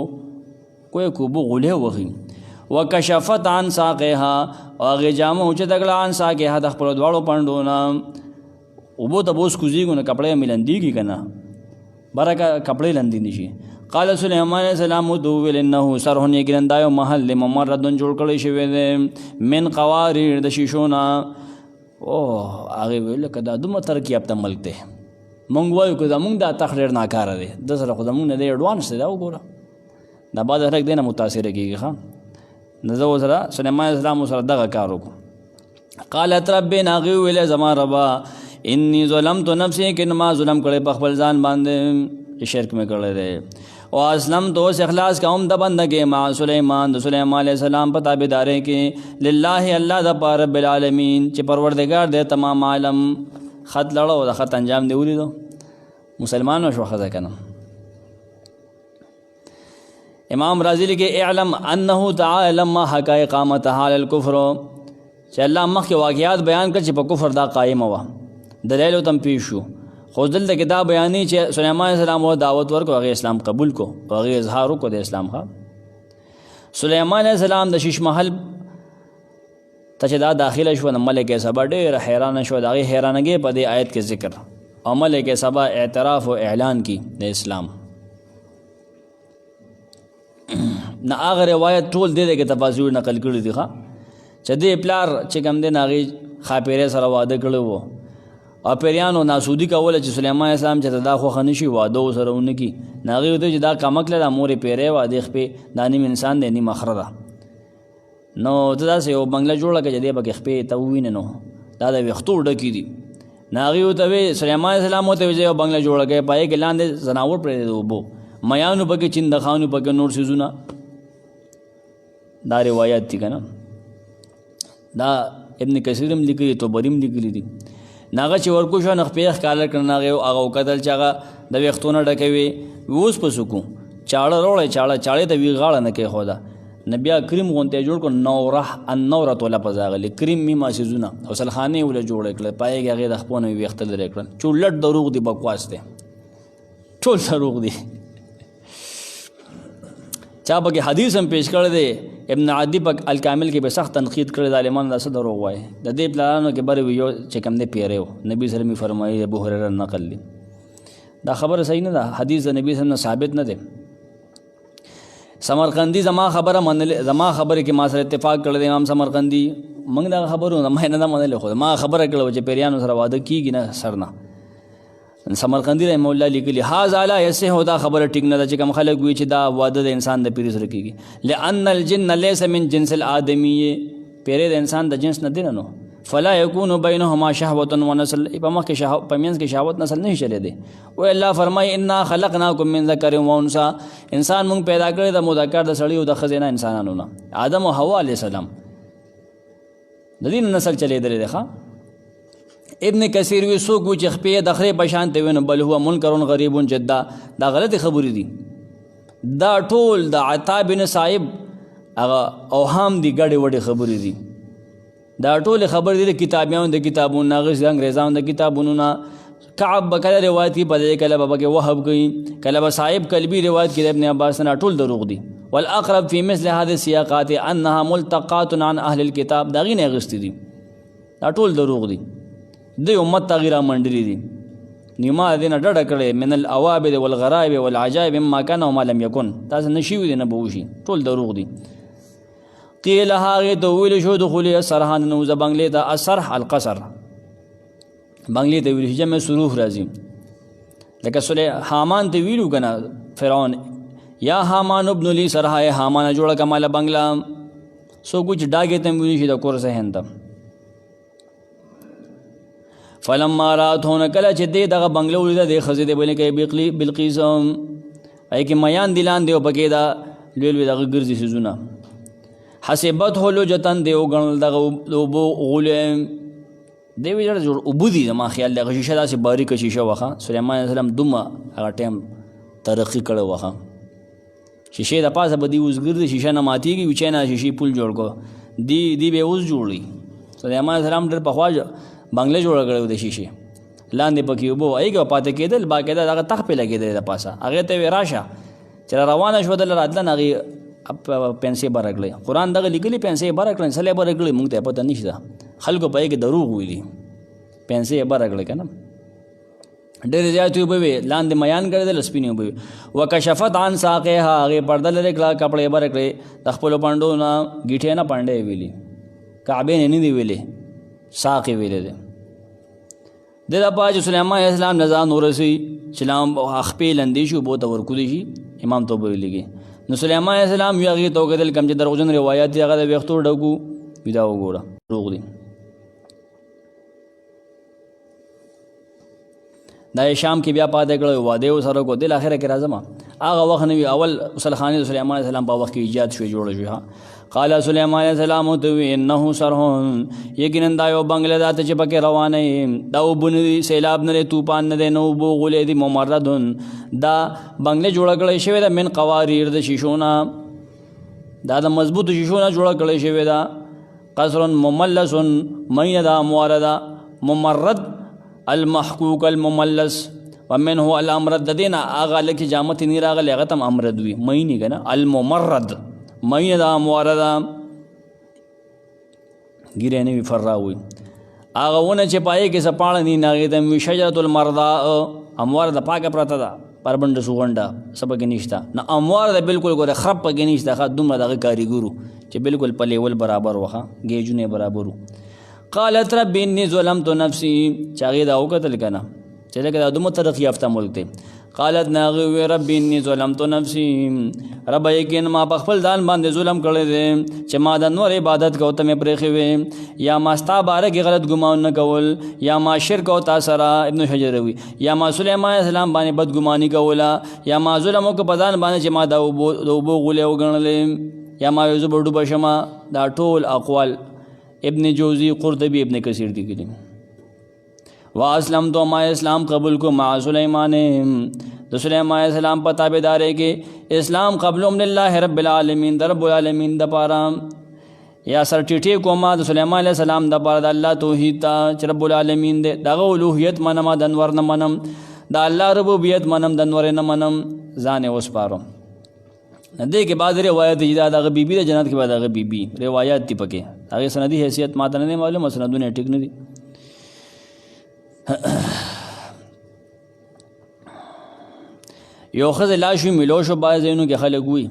کوی کو بو غله وخی وکشفت عن ساقها او هغې جامه اوچته کړه عن ساقها د خپلو دواړو پنډو نه. اوبو ته به اوس کوزېږو نو کپړې مې لندېږي که نه برکه کپړې لندې نه شي. قال سلیمان علیه السلام ورته وویل انه صرح یقینا دا یو محل دی ممردن جوړ کړی شوی دی من قواریر د شیشو نه. هغې ویل لکه دا دومره ترقي یافته ملک دی مونږ وایو که زمونږ دا تخت ډېر ناکاره دی ده سره خو زمونږ نه دی ایډوانس دی دا وګوره دا بعض خلک دی نه متاثره کېږي ښه نو زه ورسره سلیمان علیه السلام ورسره دغه کار وکړو. قالت ربې هغې وویلې زما ربه انی ظلمت نفسي یقینا ما ظلم کړی په خپل ځان باندې چې شرک مې کړی دی او اسلمت اوس اخلاص کوم د بندګۍ مع سلیمان د سلیمان علیه السلام په تابعدارۍ کې لله الله دپاره رب العالمین چې پروردګار دی تمام عالم. خط لړو د خط انجام دی ولیدو مسلمان وشوه ښځه که نه. امام رازی لیکي اعلم انه تعالی لما حکا اقامتها علی الکفر چې الله مخکې واقعات بیان کړ چې په کفر دا قایمه وه دلایل ورته پیښ شو خو دلته کې دا بیانې چې سلیمان علیه السلام ورته دعوت ورکړو هغې اسلام قبول کو او هغې اظهار وکړو د اسلام ښه. سلیمان علیه السلام د شیش محل ته چې دا داخله شوه د ملکې سبا ډېره حیرانه شوه د هغې حیرانګۍ په دې آیت کې ذکر او ملکې سبا اعتراف او اعلان کی د اسلام نه هغه روایت ټول دې کې تفاصیل نقل کړي دي ښه چې دې پلار چې کوم دی نه هغې ښاپیرې سره واده کړی و او پیریانو ناسودي کوله چې سلیمان علیه السلام چې ته دا خوښه نه شي واده ورسره ونه کړي نو هغې ورته چې دا کمکله ده مور یې پیری وه دې خپې دا نیم انسان دی نیم اخره ده نو ته داسې یو بنګله جوړه کړه چې دې پکې خپې ته ووینې نو دا د ویښتو ډکې دي نو هغې ورته وی سلیمان علیه السلام ورته وی زه یو بنګله جوړه کړې په هغې کې لاندې ځناور پرېږدي د اوبو میانو پکې چندخانو پکې نور څیزونه دا روایت دي که نه دا ابن کثیر هم لیکلي طبري هم لیکلي دي. هغه چې ورکو شو نو خپې ښکاره کړه هغې هغه وکتل چې هغه د ویښتو نه ډکوي اوس په سکو چاړه راوړی چاړې ته وی غاړه نه کېښوده نه بیا کریم غونتی جوړ کړو نوره النورة لفظ راغلی کریم میما څیزونه غسلخانې ولې جوړې کړې په هغې کې هغې د خپو نه ویښته لرې کړل چې لټ دروغ دي بکواس دی ټول دروغ دي. چا پکې حدیث هم پیش کړی دی ابن عدي په الکامل کې به سخت تنقید کړی ظالمان دا څه دروغ وایي د دې پلانانو کې بر یو چې کوم دی پیری و نبي سره مې فرمایي ابو هریره نقل دی دا خبره صحیح نه ده حدیث د نبي سره ثابت نه دی. سمرقندي زما خبره کې ما سره اتفاق کړی دی امام سمرقندي موږ دا خبرو ما نه ده منلې خو ما خبره کړې چې پیریانو سره واده کېږي نه سر نه. سمرقندي رحمه الله لیکلي هذا لا يصح دا خبره ټیک نه ده چې کوم خلک وایي چې دا واده د انسان د پیر سره کېږي لأن الجن ليس من جنس الآدمي پیری د انسان د جنس نه دی نو فلا يكون بينهما شهوة ونسل په مخ کې په منځ کې شهوت نسل نه چلے دی او الله فرمایي انا خلقناكم من ذكر وانثى انسان موږ پیدا کړی د مذکر د سړي او د ښځې نه انسانانو نه آدم او حوا علیه السلام د دې نسل چلے دی ښه. ابن کثیر وی څوک چې خپې د خرې په شان ته وینو بل هو منکر غریب جدا دا غلطې خبرې دي دا ټول د عطا بن صائب هغه اوهام دي ګډې وډې خبرې دي دا ټول خبرې دي د کتابیانو د کتابونو نه انګریزانو د کتابونو نه کعب کله روایت کې بدلې کله به کې وهب کوي کله به صائب قلبي روایت کې ابن عباس نه ټول دروغ دي. والاقرب في مثل هذه السياقات انها ملتقات عن اهل الكتاب دا غي نه غستې دي دا ټول دروغ دي د امت تغیره منډلي دي نیما دې نه ډډه کړې من الاوابد والغرائب والعجائب مما كان وما لم يكن تاسو نشي دي نه بوشي ټول دروغ دي. قیل هغې ته ویل شو دخولي السرحان نوزه بنګلې ته السرح القصر بنګلې ته ویل جمع سروح راځي لکه حامان ته ویلو که نه فرعون یا حامان ابن لی سرحا حامان جوړه که ماله بنګله څوک چې ډاګې ته ویلي شي د کور ذهن ته فلما راتهونه کله چې دې دغه بنګله ولیده دې ښځې دې بلې کوي بلقیس هغې کې میان دي لاندې او پکې دا لوی لوی دغه ګرځي څیزونه حسبته لجتن دی وګڼل دغه اوبو غولې دی وی جوړ اوبو دي زما خیال دغه شیشه داسې باریکه شیشه وخه سلیمان علیه السلام دومره هغه ټایم ترقي کړی وخه شیشې د پاسه به دي اوس ګرځي شیشه نه ماتېږي وچی نه شیشې پول جوړ کړو دی به اوس جوړوي سلیمان علیه السلام ډېر پخوا بنګله جوړه کړی و د شیشې لاندې پکې اوبه هغې کې به پاتې کېدل باقاعده دغه تخت پې لګېدلی د پاسه هغې ته وې راشه چې روانه شوه دله راتله نه هغې پیسې به راکړئ. قرآن دغه لیکلي پیسې به راکړئ، سلی به راکړئ، موږ ته پته نشته. خلکو په کې دروغ ویلي، پیسې به راکړئ که نه. ډېرې زیاتې اوبه وې، لاندې میان کړېدل، سپینې اوبه وې. وکشفت عن ساقیها، هغې پرده لرې کړه، کپړې به راکړې د خپلو پنډو نه. ګیټې نه پنډې ویلي، کعبې نه دي ویلې، ساقې ویلې دی. د لپاره چې سلیمان علیه السلام نه ځان ورسي، چې خپې لندې شي، اوبو ته ورکولی شي، امام ته اوبه ویلېږي. نو سلیمان علیه السلام یو هغې ته وکتل، کوم چې دروغجن روایات دي هغه د ویښتو ډکو وي، دا وګوره دروغ دي. دا شام کې بیا پاتې کړی، واده یې ورسره وکړو. دل اخره کې راځم، هغه وخت نه وي، اول غسلخانې د سلیمان علیه السلام په وخت کې ایجاد شوې، جوړه شوې. قال سلیمان علیه السلام ورته وویل انه صرح، یقینا دا یو بنګله ده چې پکې روانه یې، دا اوبه نه دي، سیلاب نه دی، طوفان نه دی، نه اوبه غولې دي. ممردن، دا بنګله جوړه کړې شوې ده، من قواریر، د شیشو نه، دا د مضبوطو شیشو نه جوړه کړې شوې ده. قصر مملس، مینه ده همواره ده. ممرد المحقوق المملس، ومنه الامرد، د دې نه هغه لکه جامت نه راغلی، هغه ته هم امرد وي، مینې که نه. الممرد مینه ده همواره ده، ګیرې نه وي، فرا وي. هغه ونه چې پایې کې څه پاڼه دي، هغې ته وي شجرة المرضاء، همواره ده، پاکه پرته ده، پربنډه سوغنډه څه پکې نشته، نه همواره ده بالکل. ګوره خراب پکې نشته، ښه دومره دغه کاریګرو چې بالکل په لیول برابر وه، ګیجونه برابر وو. قالت رب انی ظلمت نفسی، چې هغې دا وکتل که نه چې لکه دا دومره ترقي یافته ملک دی. قالت نه هغې وویل رب انی ظلمت نفسی، ربه یقینا ما په خپل ځان باندې ظلم کړی دی چې ما د نور عبادت کو ته مې پرېښې وې، یا ما ستا باره کې غلط ګمان نه کول، یا ما شرک او تا سره. ابن حجر وي یا ما سلیمان علیه السلام باندې بدګماني کوله، یا ما ظلم وکړه په ځان باندې چې ما د اوبو غولې وګڼلې، یا ما یو زه به ډوبه شمه. دا ټول اقوال ابن جوزی، قرطبی، ابن کثیر دی کړي. واسلمت، ما اسلام قبول کو، مع سلیمان، د سلیمان علیه السلام په تابعدارۍ کې اسلام قبلهم لله رب العالمین، د رب العالمین دپاره، یا سر ټیټې کومه د سلیمان علیه السلام دپاره د الله توحید ته چې رب العالمین دی، دغه الوهیت منم، د انور نه منم، د الله ربوبیت منم، د انور نه منم، ځان یې وسپارم. دې کې بعض روایت دي دا دغه بیبي د جنت کې به دغه بیبي روایات دي پکې، هغې سندي حیثیت ماته نه دی معلومه، سندونه ټیک نه دي. یو ښځې لاش وي، میلو شو، بعض ځایونو کې خلک وي،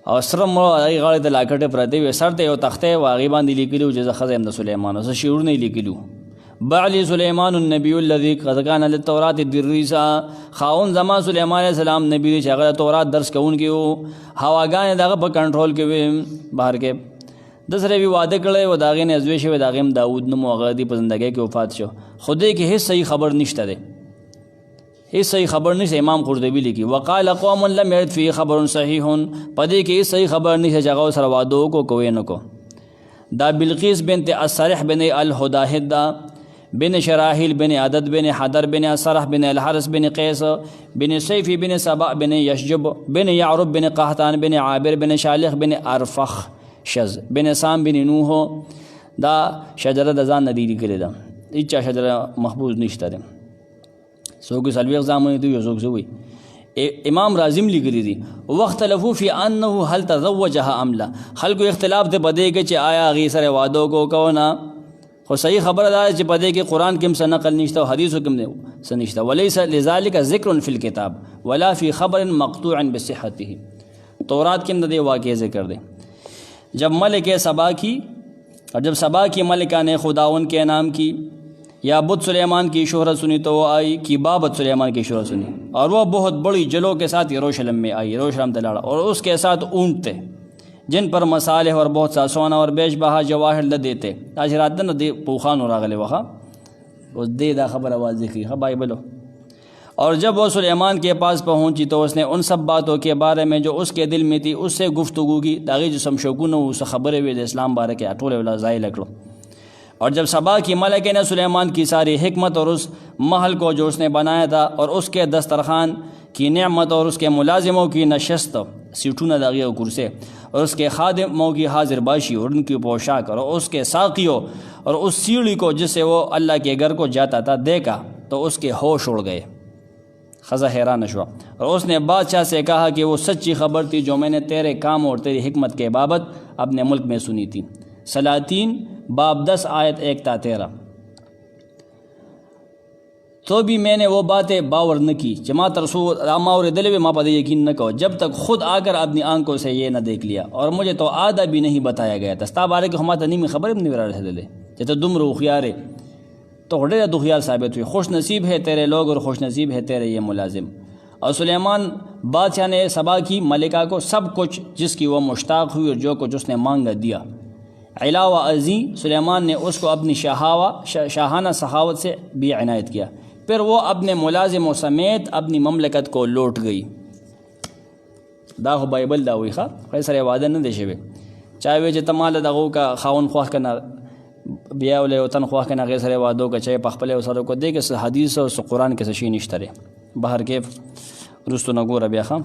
او سره مړه هغې غاړې ته لاکټې پرتې وي، سر ته یو تختی و، هغې باندې لیکلي و چې زه ښځه یم د سلیمان، څه شعرونه یې لیکلي و. بعلی سلیمان النبی الذي قد كان للتورات دريسا، خاون زما سلیمان علیه السلام نبی دی چې هغه د تورات درس کوونکی و، هواګانې د هغه په کنټرول کې وې، بهر کې د سره یې واده کړی و، د هغې نه زوی شوی، د هغې هم داود نوم و، هغه دی په زندګۍ کې وفات شو. خو دې کې هېڅ صحیح خبر نشته دی، هېڅ صحیح خبر نشته. امام قرطبي لیکي وقال قوم لم يرد فيه خبر صحیح، په دې کې هېڅ صحیح خبر نشته چې هغه سره واده وکړو که ویې نه کړو. دا بلقیس بنت الصرح بن الهداهد دا، بن شراحیل بن عدد بن حدر بن الصرح بن الحرس بن قیس بن سیفی بن سبا بن یشجب بن یعرب بن قحطان بن عابر بن شالخ بن ارفخ شز بن سام بن نوح. دا شجره د ځان نه دی لیکلې ده، هېچا شجره محفوظ نشته دی، څوک یې څلوېښت زامنې دي، یو څوک څه وایي. امام راضم لیکلی دي واختلفوا فی انه هل تزوجها ام لا، خلکو اختلاف دی په دې کې چې آیا هغې سره واده وکړو که نه. خو صحیح خبره دا چې په دې کې قرآن کې هم څه نقل نشته او حدیثو کې هم څه نشته. ولیس لذلک ذکر فی الکتاب ولا فی خبر مقطوع بصحته، تورات کې هم د دې واقعې ذکر دی. جب ملک سبا کی، اور جب سبا کی ملکہ نے خداون کے نام کی یا بت سلیمان کی شہرت سنی تو وہ آئی کہ بابت سلیمان کی شہرت سنی، اور وہ بہت بڑی جلوں کے ساتھ یروشلم میں آئی، یروشلم تلاڑا، اور اس کے ساتھ اونٹ تھے جن پر مصالح اور بہت سا سونا اور بیش بہا جواہر لدے تھے. آشرات نہ دے پوخان اور راغلے وہاں اس دے دا خبر آواز کی ہاں بائبلو. اور جب وہ سلیمان کے پاس پہنچی تو اس نے ان سب باتوں کے بارے میں جو اس کے دل میں تھی اس سے گفتگو کی. داغی جو سمشکون اس خبریں ہوئے اسلام بارے کے اٹھولے والا ظاہر لکڑو. اور جب سبا کی ملکہ نے سلیمان کی ساری حکمت اور اس محل کو جو اس نے بنایا تھا اور اس کے دسترخوان کی نعمت اور اس کے ملازموں کی نشست سیٹون داغی و کرسے اور اس کے خادموں کی حاضر باشی اور ان کی پوشاک اور اس کے ساقیوں اور اس سیڑھی کو جس سے وہ اللہ کے گھر کو جاتا تھا دیکھا تو اس کے ہوش اڑ گئے. خزہ حیران شوا. और उसने बादशाह से कहा कि वो सच्ची खबर थी जो मैंने तेरे काम और तेरी हिकमत के बाबत अपने मुल्क में सुनी थी। सलातीन बाब 10 आयत 1 ता 13। तो भी मैंने वो बातें बावर न की जमा तरसूल रामा और दिल माँ पर यकीन न कहो जब तक खुद आकर अपनी आंखों से ये न देख लिया, और मुझे तो आधा भी नहीं बताया गया। दस्ता बारे को हमारा नहीं में खबर नहीं मेरा रह दे जैसे दुम रुखियारे तो होटे दुखियार साबित हुई। खुश नसीब है तेरे लोग और खुश नसीब है तेरे ये मुलाजिम। और सुलेमान बादशाह ने सबा की मलिका को सब कुछ जिसकी वो मुश्ताक हुई और जो कुछ उसने मांगा दिया। अलावा अजी सुलेमान ने उसको अपनी शाहाना सखावत से भी इनायत किया। फिर वो अपने मुलाजिमों समेत अपनी ममलकत को लौट गई। दाहो बाइबल दा हुई खा कैसरे वादा न देशे चाहे वे तमाल दगो का खाउन ख्वाह करना बिया वाले वतन ख्वाह करना कैसरे वादों का चाहे पखपले वसरों को दे के हदीस और कुरान के सशी निश्तरे बाहर के रुस्तु नगो रबिया खां।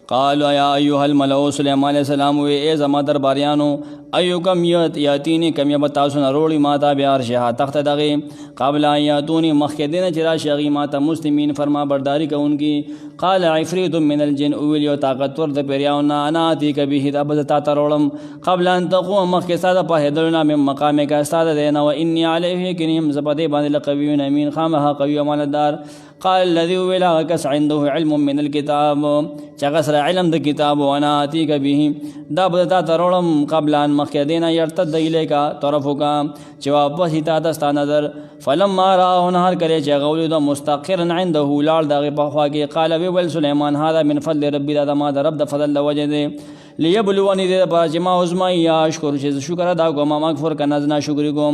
क़ाल या अय्युहल मलऊ सुलेमान अलैहिस्सलाम हुए ए ज़मा दरबारियानो अय्युकम यातीनी कम बतासुन रोड़ी माता ब्यार शहा तख्त दगे क़ब्ल यातूनी मखदिन चिरा शगी माता मुस्लिमीन फरमा बरदारी का उनकी। क़ाल इफ़रीतुम मिनल जिन उविल यो ताकतवर द पेरियाउना अनाती कभी हिद अबदता तरोड़म क़ब्ल अन तक़ूम मख के साथ पहदलना में मकाम का साथ देना व इन्नी अलैहि किनिम ज़बदे बांधिल कवियुन अमीन खामहा कवि अमानतदार। क़ाल लज़ी उविला कस इंदहु इल्मुम मिनल किताब चगसर इल्म द किताब वना आती कभी दा बदता तरोड़म क़ब्ल अन मख के देना यर्तद इलैका तरफ़ का जवाब हिता दस्ता नज़र फ़लम मारा नहर करे चगौलुद मुस्तक़िरन इंदहु लाल दागे पखवा के क़ाल वल सुलेमान हादा मिन फضل रब्बी दादा मा रब द फضل वजह दे लियबलुवनी दे पर जमा उज़मा या अशकुर चीज़ शुक्र अदा को मा मगफुर का नजना शुक्री को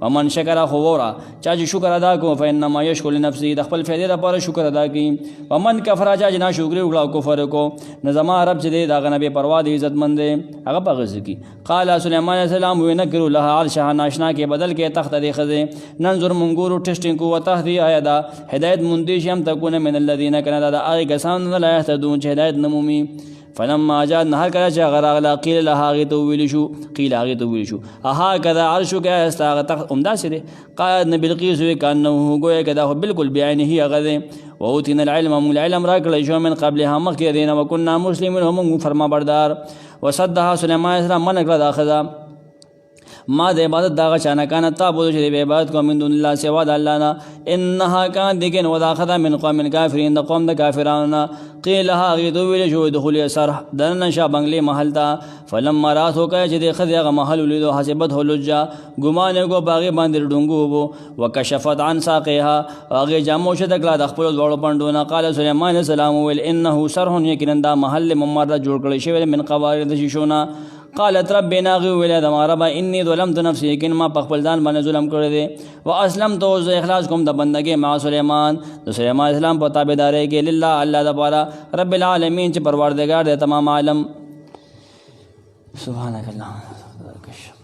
वमन शकरा खुवरा चाची शुक्र अदा को फ़इन्नमा यशकुर नफ्सी दखल फ़ायदे पर शुक्र अदा की वमन कफरा चाची ना शुक्री उगला कुफर को नज़मा रब दे दागा नबी परवाद इज़्ज़त मंदे अगा पगज़ की। क़ाल सुलेमान अलैहिस्सलाम हुए नकरु लहा अर्शहा नाशना के बदल के तख्त दे खज़े नंजुर मंगूर टेस्टिंग को वतहदी आयदा हिदायत मुंदिश हम तकुन मिन अल्लज़ीना कना दादा आगे कसान ला यहतदून हिदायत नमूमी फ़लम्मा आजाद नहर करा चगरा क़ील लहा आगे तो विलिशु क़ील आगे तो विलिशु अहा कदा अर्शु क्या अस्ता तख्त उम्दा से क़ाल न बिल्क़ीस हुए कान्नहु गोया कदा हो बिल्कुल बेआइनी ही अगदे वऊतीना इल्म इल्म राकल शो min क़ब्ल हम के देना वकुन्ना मुस्लिमीन हम फरमा बरदार वसद्दहा सुलेमान अलैहिस्सलाम मन करा दाखज़ा माँ दे इबादत दागा चाना काना ताबुद शरीब इबादत को मिन दुनिल्लाह सिवा अल्लाह ना इन्नहा कान दिकेन वदाखदा मिन कौमिन काफिरीन द कौम द काफिराना क़ीलहा गिदु विल जो दुखुल सर दन शा बंगले महल था फलम्मा रात हो कहे जे खदिया महल उलिदो हसिबत हो लुज्जा गुमाने को बागे बांदिर डूंगू वो वकशफत अन साक़िहा आगे जामो शतकला दखपल दौड़ पंडोना क़ाल सुलेमान अलैहिस्सलाम विल इन्नहु सरहुन यकिनंदा महल मुमर्रा जोड़ कर शेवल मिन क़वारिद शिशोना क़ालत रब्बी नाग़ी विला दमारा बा इन्नी ज़लमतु नफ़्सी लेकिन माँ पखपलदान बने जुल्म कर दे व असलम तो इखलास कुम द बंदगे मा सुलेमान तो सुलेमान अलैहिस्सलाम पर ताबेदार के लिल्लाह अल्लाह दबारा रब्बिल आलमीन च परवरदिगार दे तमाम आलम सुभानक अल्लाह।